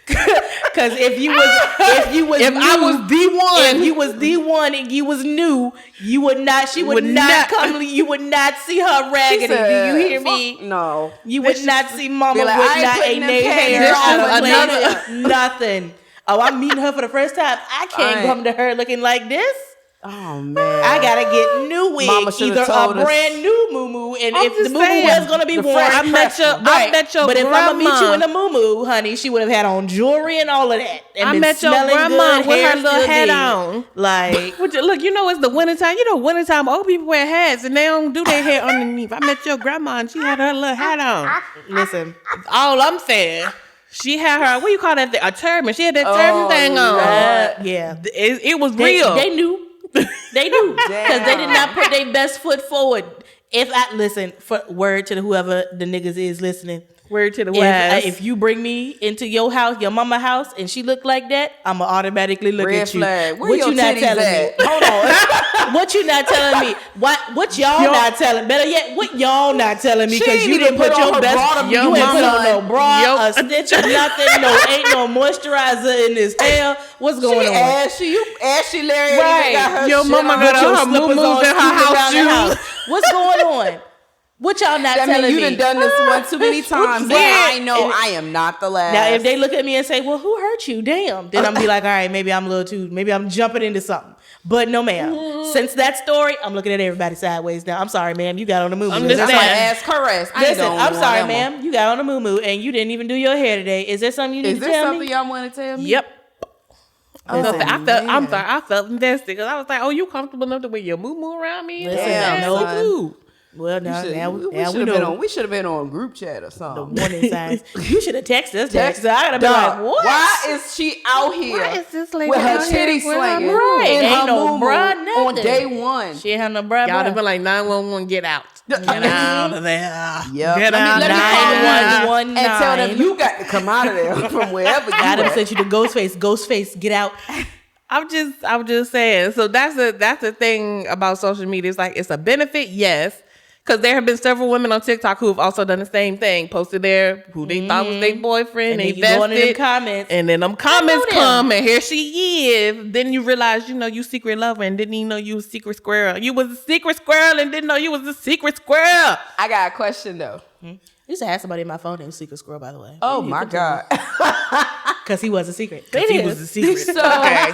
Because if you was If new, I was D1, if you was D1 and you was new, you would not. She would Would not not- come. You would not see her raggedy. Do you hear me? No. You would not see Mama be like, with I ain't not a putting them nail panties hair on on her her place. nothing. Oh, I'm meeting her for the first time. I can't Right. come to her looking like this. Oh man. I gotta get new Mama wigs, should've either a told us. brand new MuMu, and I'm if the just MuMu saying, was gonna be the worn, fresh I met your But if grandma. I'ma meet you in a MuMu, honey, she would have had on jewelry and all of that. And I been met your smelling grandma good, with hair her little still hat did. on. Like, Look, you know it's the wintertime. You know wintertime, old people wear hats and they don't do their hair underneath. I met your grandma and she had her little hat on. listen, All I'm saying, she had her, what you call that thing? A turban. She had that turban thing on. yeah, It was they, real. They knew, they knew, because they did not put their best foot forward. If I listen, for word to whoever the niggas is listening. Word to the wise. If you bring me into your house, your mama house, and she look like that, I'ma automatically look Red at you. flag. Where What your you not titties telling at? me? Hold on. What you not telling me? What y'all not telling? Better yet, what y'all not telling me? She Because ain't you even didn't put put on your her best. bra to me. You Your ain't put mama- on no bra, Yo- a stitch or nothing. No, ain't no moisturizer in this hair. What's going on? Ashy Larry ain't Right. even got her Your shit mama on. got Put your her slippers MuMus on, in her scoot house around the shoes. house. What's going on? What y'all not I telling mean, you me? done done this one too many times. But Yeah. I know I am not the last. Now, if they look at me and say, "Well, who hurt you?" Damn, then I'm be like, "All right, maybe I'm a little too. Maybe I'm jumping into something." But no, ma'am. Since that story, I'm looking at everybody sideways now. I'm sorry, ma'am. You got on the MuMu. I'm just that's saying. my ass caress. I ain't Listen, the only I'm one, sorry, am I? ma'am. You got on the MuMu and you didn't even do your hair today. Is there something you need Is to there tell something me? y'all want to tell me? Yep. Oh, I felt invested because I was like, "Oh, you comfortable enough to wear your MuMu around me?" Listen, Damn, no. son. Well, now, We now should we have been know on. We should have been on group chat or the something. warning signs. You should have texted us. Text. I gotta be Dog, like, what? Why is she out here Why is this lady with her out here titties with her slinging Right. and Ain't her no MuMu bra, on nothing. day one? She ain't had no bra. Y'all bra. have been like 911, get out. Get out of there. Yep. Get out Let me of call there. 911 and tell them you got to come out of there from wherever you Adam at. sent you to Ghostface. Ghostface, get out. I'm just saying. So that's the thing about social media. It's like it's a benefit, yes. Because there have been several women on TikTok who have also done the same thing, posted who they thought was their boyfriend, And they then you go into them vested, comments. and then them comments them. come, and here she is. Then you realize, you secret lover, and didn't even know you was a secret squirrel. You was a secret squirrel, and didn't know you was a secret squirrel. I got a question though. I used to have somebody in my phone named Secret Squirrel, by the way. Oh my God. Because he was a secret. He was a secret. So, Okay.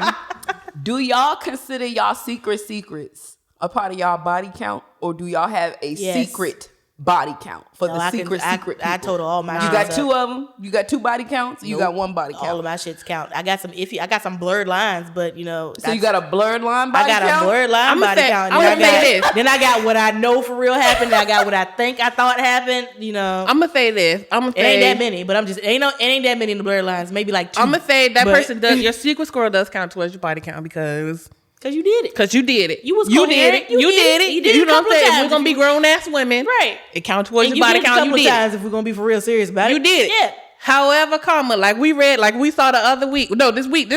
do y'all consider y'all secrets a part of y'all body count, or do y'all have a Yes. secret body count for No, the I secret I people? total all my You shits got up. two of them. You got two body counts. Or you got one body count. All of my shits count. I got some iffy. I got some blurred lines, but So you got a blurred line body I got count? a blurred line I'ma body say- count. I'ma Then say this. Then I got what I know for real happened. Then I got what I think I thought happened. I'm gonna say this. it ain't that many, but I'm just it ain't that many in the blurred lines. Maybe like two. I'm gonna say that But- person does. Your secret squirrel does count towards your body count because you did it. you did it. You was you did coherent. it. You You did did it. it. You did it a know what I'm couple of saying? If times. we're gonna be grown ass women, Right. It counts towards And your body did it a count. You couple of did times it. if we're gonna be for real serious about it. You did it. Yeah. However, like we saw the other week. No, this week.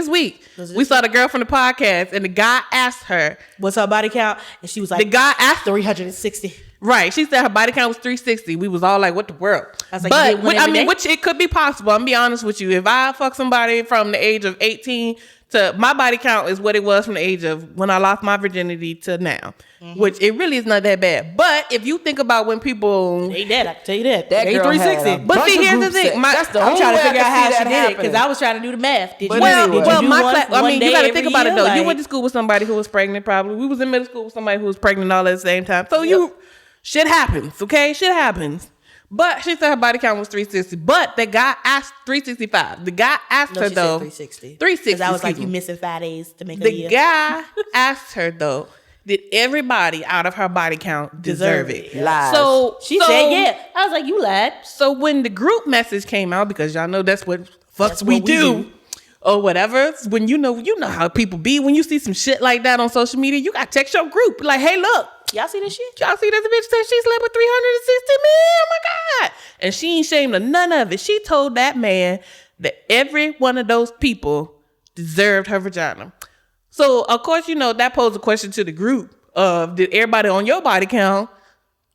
Was it We saw the girl from the podcast, and the guy asked her. What's her body count? And she was like, The guy asked 360. Right. She said her body count was 360. We was all like, what the world? I was like, you did one every day? which it could be possible. I'm gonna be honest with you. If I fuck somebody from the age of 18 to my body count is what it was from the age of when I lost my virginity to now, which it really is not that bad. But if you think about when people, Ain't that? I can tell you that. That Ain't girl 360. had a But bunch see, of here's the group thing. sex. That's the I'm only trying to way I figure out can how see she that did it because happening. I was trying to do the math. Did But you? anyway. Did you well, do my one- class. I one mean, you day got to every think about it year? though. You Like- went to school with somebody who was pregnant. Probably we was in middle school with somebody who was pregnant all at the same time. So shit happens. Okay, shit happens. But she said her body count was 360. But the guy asked 365. The guy asked her she though. said 360. 360. Because I was like, excuse you me. missing 5 days to make a The year. guy asked her though, did everybody out of her body count deserve it? Lies. So She said, yeah. I was like, you lied. So when the group message came out, because y'all know that's what That's we what we do. do. Or whatever. When you know how people be. When you see some shit like that on social media, you gotta text your group. Like, hey, look. Y'all see this shit? Y'all see this bitch said she slept with 360 men? Oh my God. And she ain't ashamed of none of it. She told that man that every one of those people deserved her vagina. So, of course, that posed a question to the group of, did everybody on your body count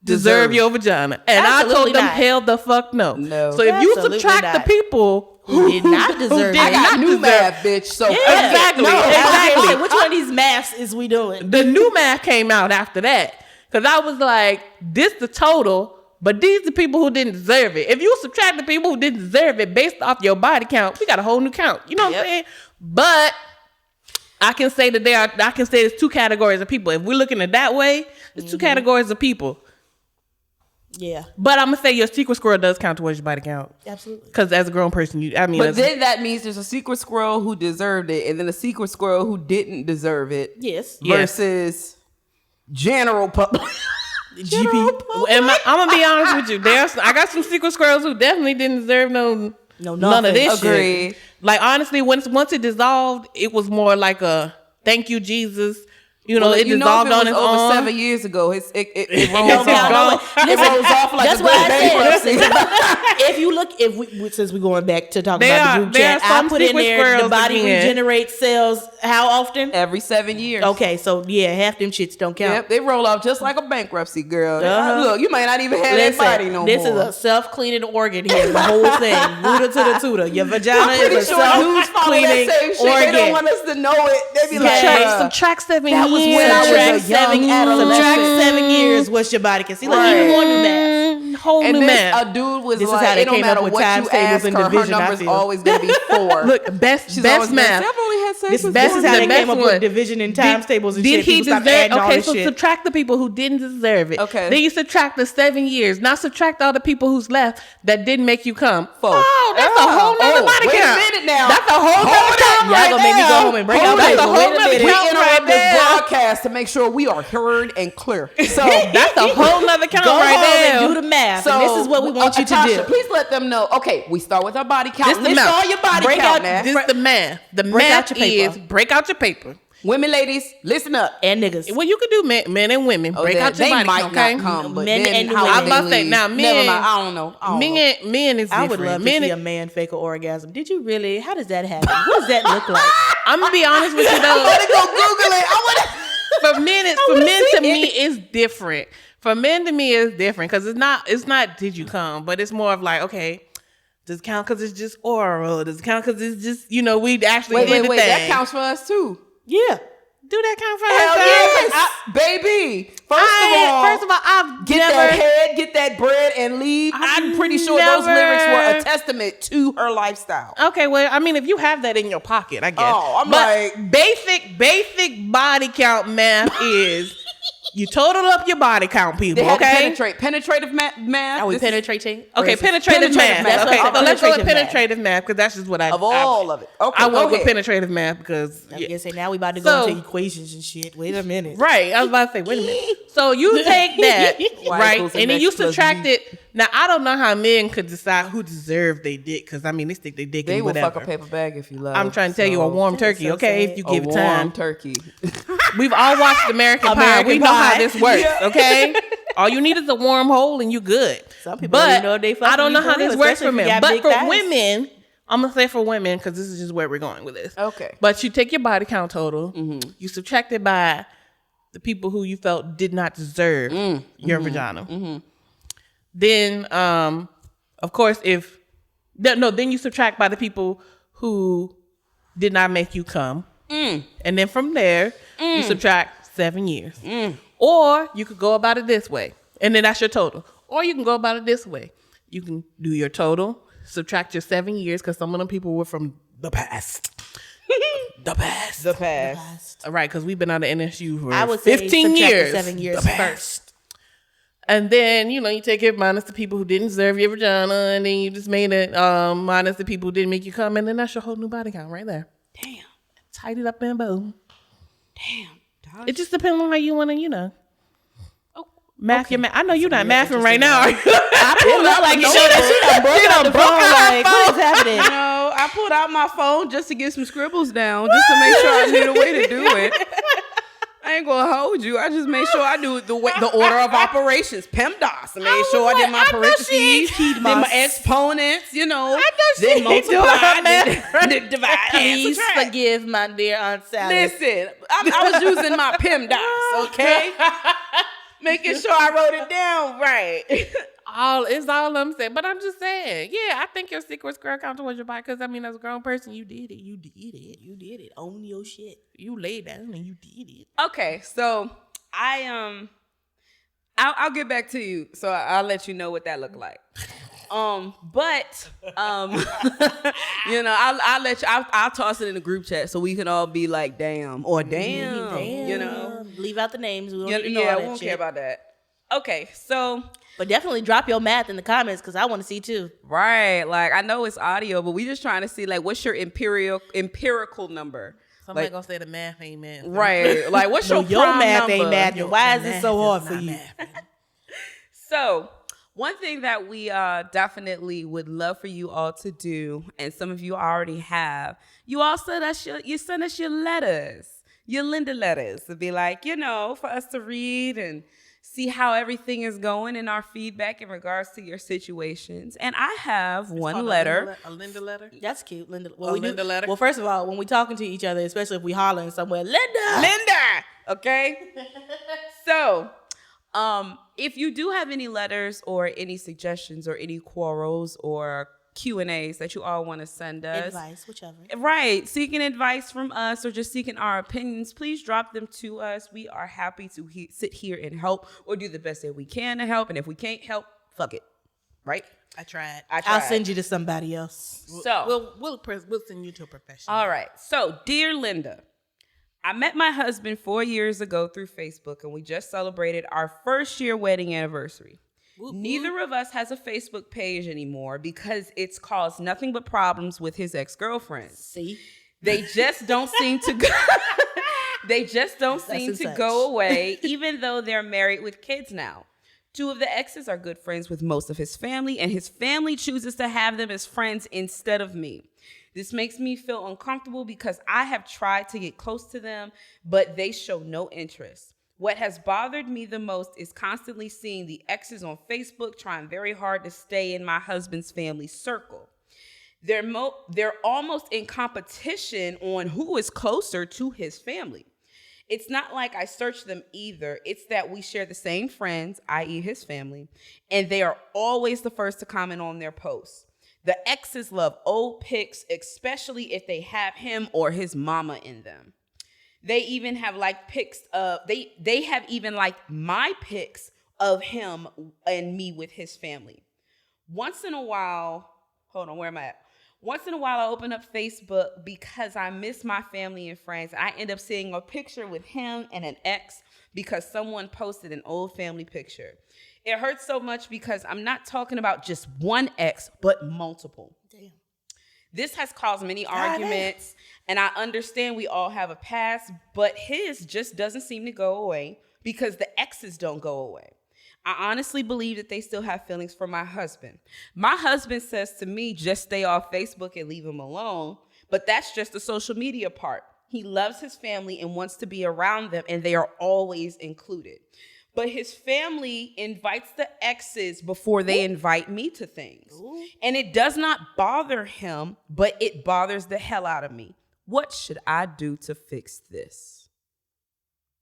deserve your vagina? And Absolutely I told them, not. hell the fuck no. No. So if you Absolutely subtract not. the people Who did not deserve I it. got not new deserve- math, bitch. So Yeah. Exactly. No, Exactly. okay, which one of these maths is we doing? The new math came out after that. Because I was like, this the total, but these the people who didn't deserve it. If you subtract the people who didn't deserve it based off your body count, we got a whole new count. You know what I'm saying? But I can say that there's two categories of people. If we're looking at it that way, there's two categories of people. Yeah, But I'm going to say your secret squirrel does count towards your body count. absolutely. Because as a grown person, But then that means there's a secret squirrel who deserved it, and then a secret squirrel who didn't deserve it. Yes. Versus general public. GP. I'm going to be honest with you. I got some secret squirrels who definitely didn't deserve none of nothing. this Agreed. shit. Like, honestly, once it dissolved, it was more like a thank you, Jesus. It dissolved on its over own. 7 years ago. It No, rolls no, off. no. It rolls off like That's a why good I bankruptcy. said, if you look, since we're going back to talking about the group there chat, are I some put in secret there the squirrels body again. regenerates cells how often? Every 7 years. Okay, so yeah, half them shits don't count. Yep, they roll off just like a bankruptcy, girl. Uh-huh. Look, you might not even have that body no this more. is a self-cleaning organ here. The whole thing, rooter to the tutor. Your vagina I'm pretty is a sure dudes follow self-cleaning that same shit. organ. They don't want us to know it. They be like, Subtract 7 that was years. when I was a Subtract young adolescent. Subtract 7 years. What's your body can see? Like Right. even more new math. Whole And new this, man. a dude was This is like, how they it don't came matter up with what times you tables ask and her, her division, I number's feel. always going to be 4. Look, best She's always math. I've only had sex This with is one how they the came best up one. with division and times tables and Did shit. he People stopped deserve? adding all Okay, this so shit. subtract the people who didn't deserve it. Okay. Then you subtract the 7 years. Now subtract all the people who's left that didn't make you come. 4. Oh, that's a whole nother body wait count. a minute now. That's a whole nother count Y'all right gonna make me go home and break out That's paper. a whole Wait a nother minute. We count interrupt right this there. broadcast to make sure we are heard and clear. So That's a whole nother count Go right home there. and do the math. And this is what we want you to Tasha, do. please let them know. Okay, we start with our body count. This the List math. all your body Break count out now. This is the math. The Break math out your paper. is break out your paper. Women, ladies, listen up. And niggas. Well, you can do men and women. Break out your they body might count, okay? not come, but Men then and how women. would I'm about to they say, leave? now, Never men- mind. I don't know. Men is different. I would love to Men see is- a man fake an orgasm. Did you really? How does that happen? What does that look like? I'm gonna be honest with you though. I'm gonna go Google it. For men to me it's different. For men to me it's different because it's not did you come, but it's more of like, okay, does it count because it's just oral? Does it count because it's just we actually did the Wait. thing? That counts for us too. Yeah. Do that count for Hell us? yes, baby. First of all, I've get never. that head, get that bread, and leave. I'm pretty sure those never- lyrics were a testament to her lifestyle. Okay, well, I mean, if you have that in your pocket, I guess. Oh, I'm but like- basic body count math is you total up your body count, people. They had to Okay. penetrative math. Are we This is- penetrating? Okay, penetrative math. math. Okay, Okay, so let's go with penetrative math. penetrative math because that's just what I Of all of it. Okay, I go went with ahead. penetrative math because I guess now we about to So- go into equations and shit. Wait a minute. right. I was about to say, wait a minute. So you take that Y right, equals and then you MX plus subtract B. it. Now I don't know how men could decide who deserved they dick because I mean they stick their dick They in will whatever. fuck a paper bag if you love. I'm trying to tell you a warm turkey, so okay? sad. If you A give it warm time. turkey. We've all watched American Pie. American We know how Pie. this works, okay? All you need is a warm hole and you good. Some people but don't even know if they fucking I don't know you how for real, this works especially for if you men. got But big for thighs. women, I'm gonna say for women because this is just where we're going with this. Okay. But you take your body count total, you subtract it by the people who you felt did not deserve your vagina. Then, of course, then you subtract by the people who did not make you come. And then from there, you subtract 7 years. Or you could go about it this way. And then that's your total. Or you can go about it this way. You can do your total, subtract your 7 years, because some of them people were from the past. The past. All right, because we've been out of NSU for I would say 15 subtract the years. 7 years The past. first. And then, you take it minus the people who didn't deserve your vagina, and then you just made it minus the people who didn't make you come, and then that's your whole new body count right there. Damn. Tied it up and boom. Damn. It just depends on how you want to, math okay. your math. I know you're not mathing right now. I pulled out like she done broke out the phone. Like, what is happening? I pulled out my phone just to get some scribbles down, just to make sure I knew the way to do it. I ain't gonna hold you. I just made sure I do the order of operations. PEMDAS. I made sure I did my parentheses, did my exponents, then multiply, then divide. Please forgive my dear Aunt Sally. Listen, I was using my PEMDAS, okay? Making sure I wrote it down right. It's all I'm saying. But I'm just saying, I think your secret square count towards your body, because as a grown person, you did it. You did it. You did it. Own your shit. You laid down and you did it. Okay, so I'll get back to you. So I'll let you know what that looked like. I'll toss it in the group chat so we can all be like, damn, or damn. Leave out the names. We don't I won't care about that. Okay, so. But definitely drop your math in the comments because I want to see too. Right, like I know it's audio, but we just trying to see like what's your empirical number. Somebody gonna say the math ain't math. Right, like what's your math number? ain't math. Why is it so hard for you? So. One thing that we definitely would love for you all to do, and some of you already have, you send us your letters, your Linda letters, to be like, for us to read and see how everything is going and our feedback in regards to your situations. And I have one letter. A Linda letter? That's cute, Linda. Linda letter? Well, first of all, when we talking to each other, especially if we hollering somewhere, Linda, okay? So... if you do have any letters or any suggestions or any quarrels or Q&As that you all want to send us. Advice, whichever. Right. Seeking advice from us or just seeking our opinions, please drop them to us. We are happy to sit here and help or do the best that we can to help. And if we can't help, fuck it. Right? I tried. I'll send you to somebody else. So we'll send you to a professional. All right. So, dear Linda, I met my husband 4 years ago through Facebook, and we just celebrated our first year wedding anniversary. Whoop, Neither of us has a Facebook page anymore because it's caused nothing but problems with his ex-girlfriends. See? They just don't seem to go. They just don't seem to go away, even though they're married with kids now. 2 of the exes are good friends with most of his family, and his family chooses to have them as friends instead of me. This makes me feel uncomfortable because I have tried to get close to them, but they show no interest. What has bothered me the most is constantly seeing the exes on Facebook trying very hard to stay in my husband's family circle. They're almost in competition on who is closer to his family. It's not like I search them either. It's that we share the same friends, i.e. his family, and they are always the first to comment on their posts. The exes love old pics, especially if they have him or his mama in them. They even have liked pics of, they have even liked my pics of him and me with his family. Once in a while, where am I at? Once in a while, I open up Facebook because I miss my family and friends. I end up seeing a picture with him and an ex because someone posted an old family picture. It hurts so much because I'm not talking about just one ex, but multiple. Damn. This has caused many arguments, and I understand we all have a past, but his just doesn't seem to go away because the exes don't go away. I honestly believe that they still have feelings for my husband. My husband says to me, just stay off Facebook and leave him alone, but that's just the social media part. He loves his family and wants to be around them, and they are always included. But his family invites the exes before they invite me to things. Ooh. And it does not bother him, but it bothers the hell out of me. What should I do to fix this?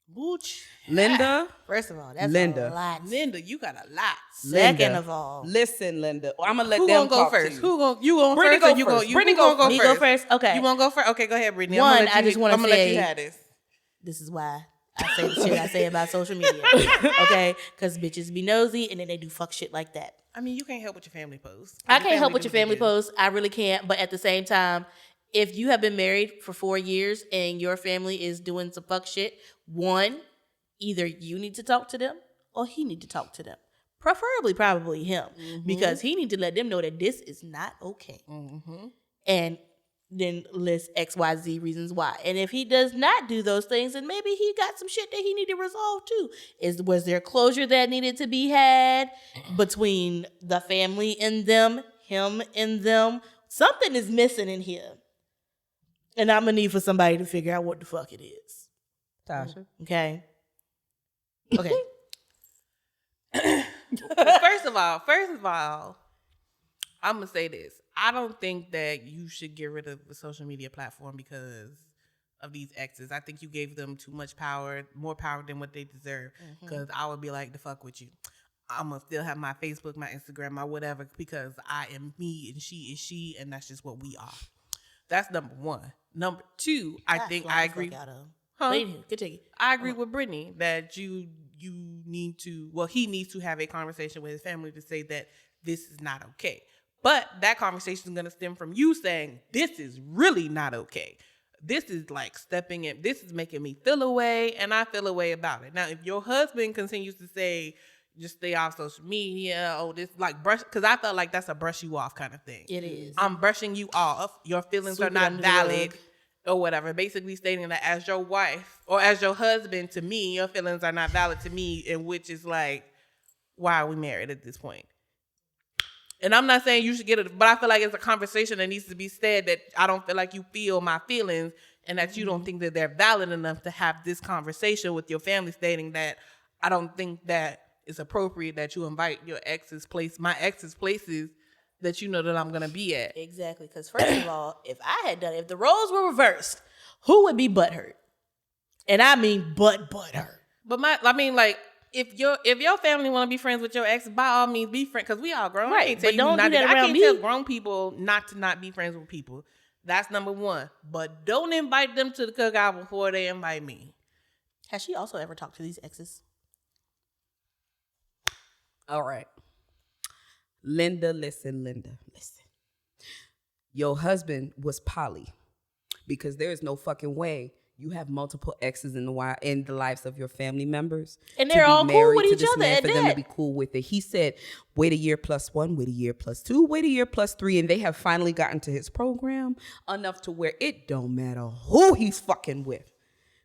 Booch. Linda? First of all, that's Linda. a lot. Linda, you got a lot. Second of all. Listen, Linda. I'm going to let Who them gonna talk go first? to you. You going Brittany first? Go first. Brittany go first. Okay. You want to go first? Okay, go ahead, Brittany. One, I just want to I'm going to let you say, have this. This is why I say the shit I say about social media. Okay? Because bitches be nosy and then they do fuck shit like that. I mean, you can't help with your family posts. I can't help with your family posts. I really can't. But at the same time, if you have been married for 4 years and your family is doing some fuck shit, one, either you need to talk to them or he need to talk to them. preferably probably him, because he need to let them know that this is not okay. And then list XYZ reasons why. And if he does not do those things, then maybe he got some shit that he need to resolve too. Was there closure that needed to be had between the family and them, him and them? Something is missing in here. And I'm gonna need for somebody to figure out what the fuck it is. Tasha. Okay. Okay. First of all, I'm gonna say this. I don't think that you should get rid of the social media platform because of these exes. I think you gave them too much power, more power than what they deserve. Because I would be like, the fuck with you. I'm gonna still have my Facebook, my Instagram, my whatever, because I am me and she is she, and that's just what we are. That's number one. Number two, I think I agree. Continue. I agree with Brittany that you need to, well, he needs to have a conversation with his family to say that this is not okay. But that conversation is going to stem from you saying, this is really not okay. This is like stepping in. This is making me feel away, and I feel away about it. Now, if your husband continues to say, just stay off social media, this like brush, because I felt like that's a brush you off kind of thing. It is. I'm brushing you off. Your feelings are not valid or whatever. Basically stating that as your wife or as your husband, to me, your feelings are not valid to me, and which is like, why are we married at this point? And I'm not saying you should get it, but I feel like it's a conversation that needs to be said that I don't feel like you feel my feelings and that you don't think that they're valid enough to have this conversation with your family, stating that I don't think that it's appropriate that you invite your my ex's places that you know that I'm going to be at. Exactly. Because first of all, if the roles were reversed, who would be butthurt? And I mean butthurt. But if your family want to be friends with your ex, by all means be friends, because we all grown. Right, but don't do that around me. I can't tell grown people not to not be friends with people. That's number one. But don't invite them to the cookout before they invite me. Has she also ever talked to these exes? All right. Linda, listen. Your husband was poly, because there is no fucking way you have multiple exes in the lives of your family members, and they're all cool with each other. For them to be cool with it, he said, "Wait a year plus 1, wait a year plus 2, wait a year plus 3," and they have finally gotten to his program enough to where it don't matter who he's fucking with,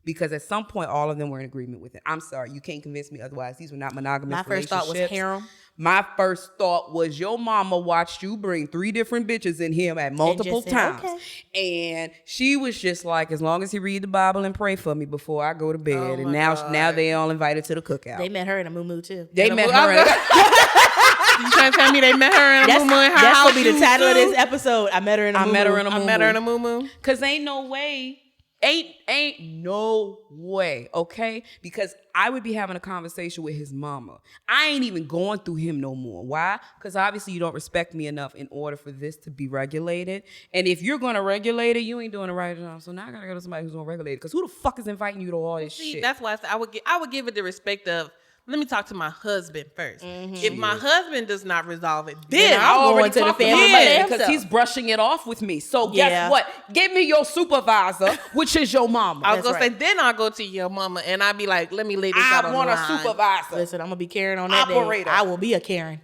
because at some point all of them were in agreement with it. I'm sorry, you can't convince me otherwise. These were not monogamous relationships. My first thought was harem. My first thought was your mama watched you bring 3 different bitches in him at multiple times. Okay. And she was just like, as long as he read the Bible and pray for me before I go to bed. And now they all invited to the cookout. They met her in a MuMu too. They met her in You trying to tell me they met her in a MuMu? That's going to be the title of this episode. I met her in a MuMu. I met her in a MuMu. Because ain't no way. Ain't no way, okay? Because I would be having a conversation with his mama. I ain't even going through him no more. Why? Because obviously you don't respect me enough in order for this to be regulated. And if you're going to regulate it, you ain't doing the right job. So now I got to go to somebody who's going to regulate it. Because who the fuck is inviting you to all this shit? That's why I would give it the respect of, let me talk to my husband first. If my husband does not resolve it, then I'll already to the talk to family him. Because he's brushing it off with me. So guess what? Give me your supervisor, which is your mama. I was going to say, then I'll go to your mama and I'll be like, let me lay this out on the line. I want a supervisor. Listen, I'm going to be Karen on that Operator. day. I will be a Karen.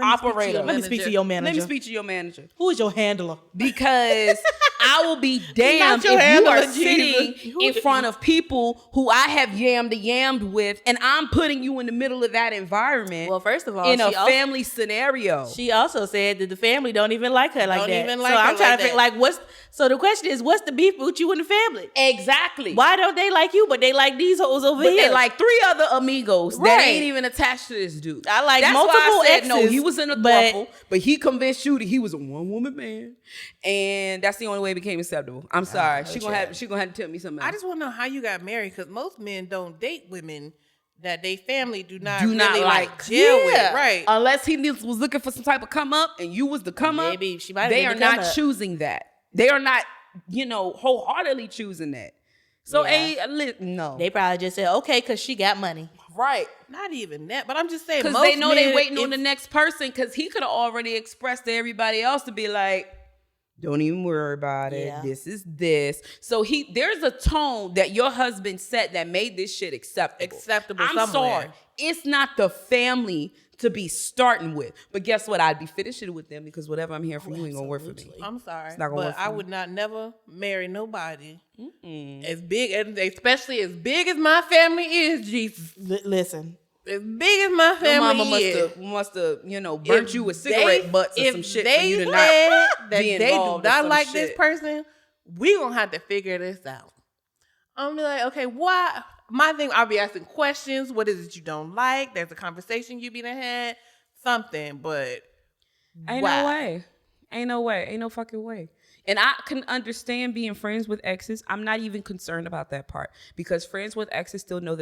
Operator. Let me speak to your manager. Let me speak to your manager. Who is your handler? Because I will be damned if you are sitting in front of people who I have yammed with, and I'm putting you in the middle of that environment. Well, first of all, in a family scenario. She also said that the family don't even like her like that. Even like so her I'm trying like to figure like so the question is, what's the beef with you and the family? Exactly. Why don't they like you, but they like these hoes over here? They like 3 other amigos that ain't even attached to this dude. I like That's multiple why I said, exes. no, he was in a throuple, but he convinced you that he was a one-woman man, and that's the only way it became acceptable. I'm sorry. She gonna have to tell me something else. I just want to know how you got married, because most men don't date women that they family do not really like jail with, right? Unless he was looking for some type of come up, and you was the come up. Maybe she might. They are not choosing that. They are not, wholeheartedly choosing that. So no, they probably just said okay because she got money. Right. Not even that, but I'm just saying, because they know they waiting on the next person, because he could have already expressed to everybody else to be like, don't even worry about it. Yeah. This is this. So there's a tone that your husband set that made this shit acceptable. I'm sorry. It's not the family to be starting with. But guess what? I'd be finishing with them because whatever I'm hearing from you ain't gonna work for me. I'm sorry, It's not gonna work but for I me. would not never marry nobody as big, and especially as big as my family is. Jesus, Listen. as big as my Your family mama is. must have burnt If you with cigarette butts or if some shit they for you to said not that be they do involved in not some like shit. this person, we gonna have to figure this out. I'm gonna be like, okay, why? My thing, I'll be asking questions. What is it you don't like? There's a conversation you be done had, something, but Ain't why? no way. Ain't no way. Ain't no fucking way. And I can understand being friends with exes. I'm not even concerned about that part because friends with exes still know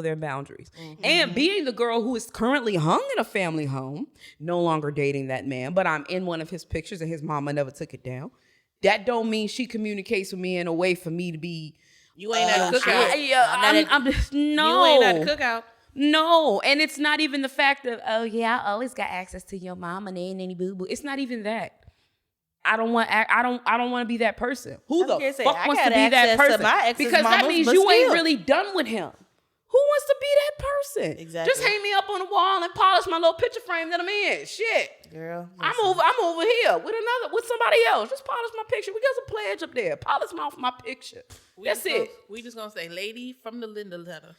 their boundaries. And being the girl who is currently hung in a family home, no longer dating that man, but I'm in one of his pictures and his mama never took it down. That don't mean she communicates with me in a way for me to be. You ain't at a cookout. I'm just You no. ain't at a cookout. No, and it's not even the fact of, oh yeah, I always got access to your mom and ain't any boo boo. It's not even that. I don't want to be that person. Who I was the gonna say, fuck I wants to got be that access to person? my ex's Because that mamas, means but you ain't still. really done with him. Who wants to be that person? Exactly. Just hang me up on the wall and polish my little picture frame that I'm in. Shit. Girl, I'm over here with somebody else. Just polish my picture. We got some pledge up there. Polish my picture. That's it. We just gonna say, lady from the Linda letter.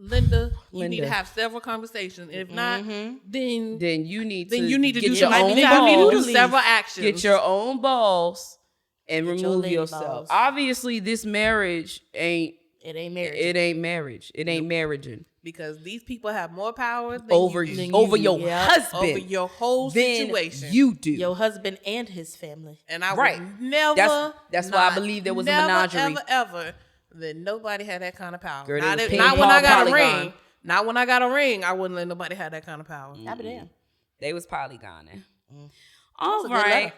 Linda, you need to have several conversations. If not, then you need you need to do your own you need to do balls. several actions. Get your own balls and remove lady yourself. balls. Obviously, this marriage ain't. It ain't marriage. It ain't marriage. It ain't marriaging. because these people have more power than Over you do. over your Yeah. husband, over your whole than situation. you do. Your husband and his family. And I Right. would never. That's why I believe there was a menagerie. Ever that nobody had that kind of power. Girl, not they was if- ping not when pong I got a Polygon. ring. Not when I got a ring. I wouldn't let nobody have that kind of power. I'll be damned. They was polygoning. was All a good right.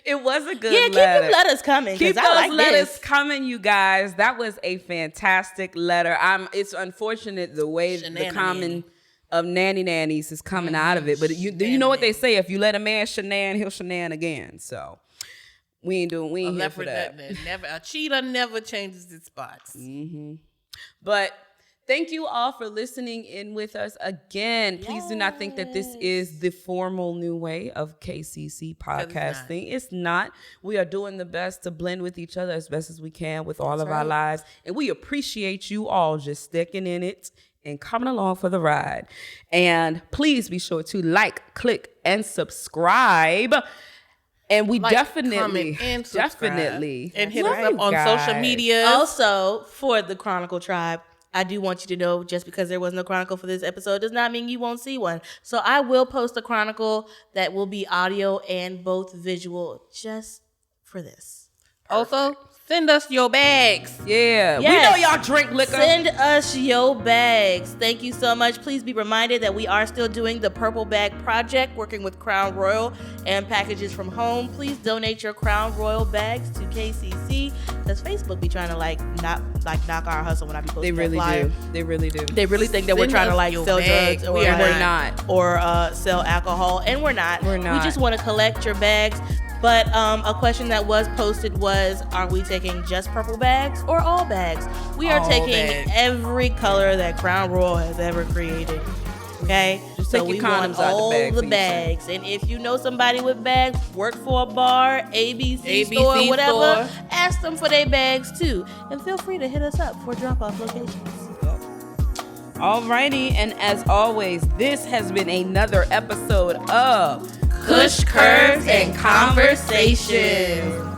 It was a good Yeah, keep letter. them letters coming. Keep Because those I like letters this. coming, you guys. That was a fantastic letter. It's unfortunate the way the common of nannies is coming out of it. But you know what they say? If you let a man shenan, he'll shenan again. So we ain't here for that. A cheater never changes its spots. But thank you all for listening in with us again. Please do not think that this is the formal new way of KCC podcasting. It's not. We are doing the best to blend with each other as best as we can with all of our lives. And we appreciate you all just sticking in it and coming along for the ride. And please be sure to like, click, and subscribe. And we definitely comment, and subscribe. And hit us Right, up on social guys. media. Also, for the Chronicle Tribe, I do want you to know just because there was no Chronicle for this episode does not mean you won't see one. So I will post a Chronicle that will be audio and both visual just for this. Also, send us your bags. Yeah. Yes. We know y'all drink liquor. Send us your bags. Thank you so much. Please be reminded that we are still doing the Purple Bag Project, working with Crown Royal and Packages from Home. Please donate your Crown Royal bags to KCC because Facebook be trying to knock our hustle when I be posting They really that flyer. do. They really do. They really think that we're Send trying to us your sell bags. drugs or We are We're not. or sell alcohol, and we're not. We're not. We just want to collect your bags. But a question that was posted was, are we taking just purple bags or all bags? We are All taking bags. every color that Crown Royal has ever created. Okay? Just So take your we want condoms out the all bag the for bags. And if you know somebody with bags, work for a bar, ABC ABC store, whatever, store. ask them for their bags too. And feel free to hit us up for drop-off locations. Alrighty, and as always, this has been another episode of Kush Curves and Conversations.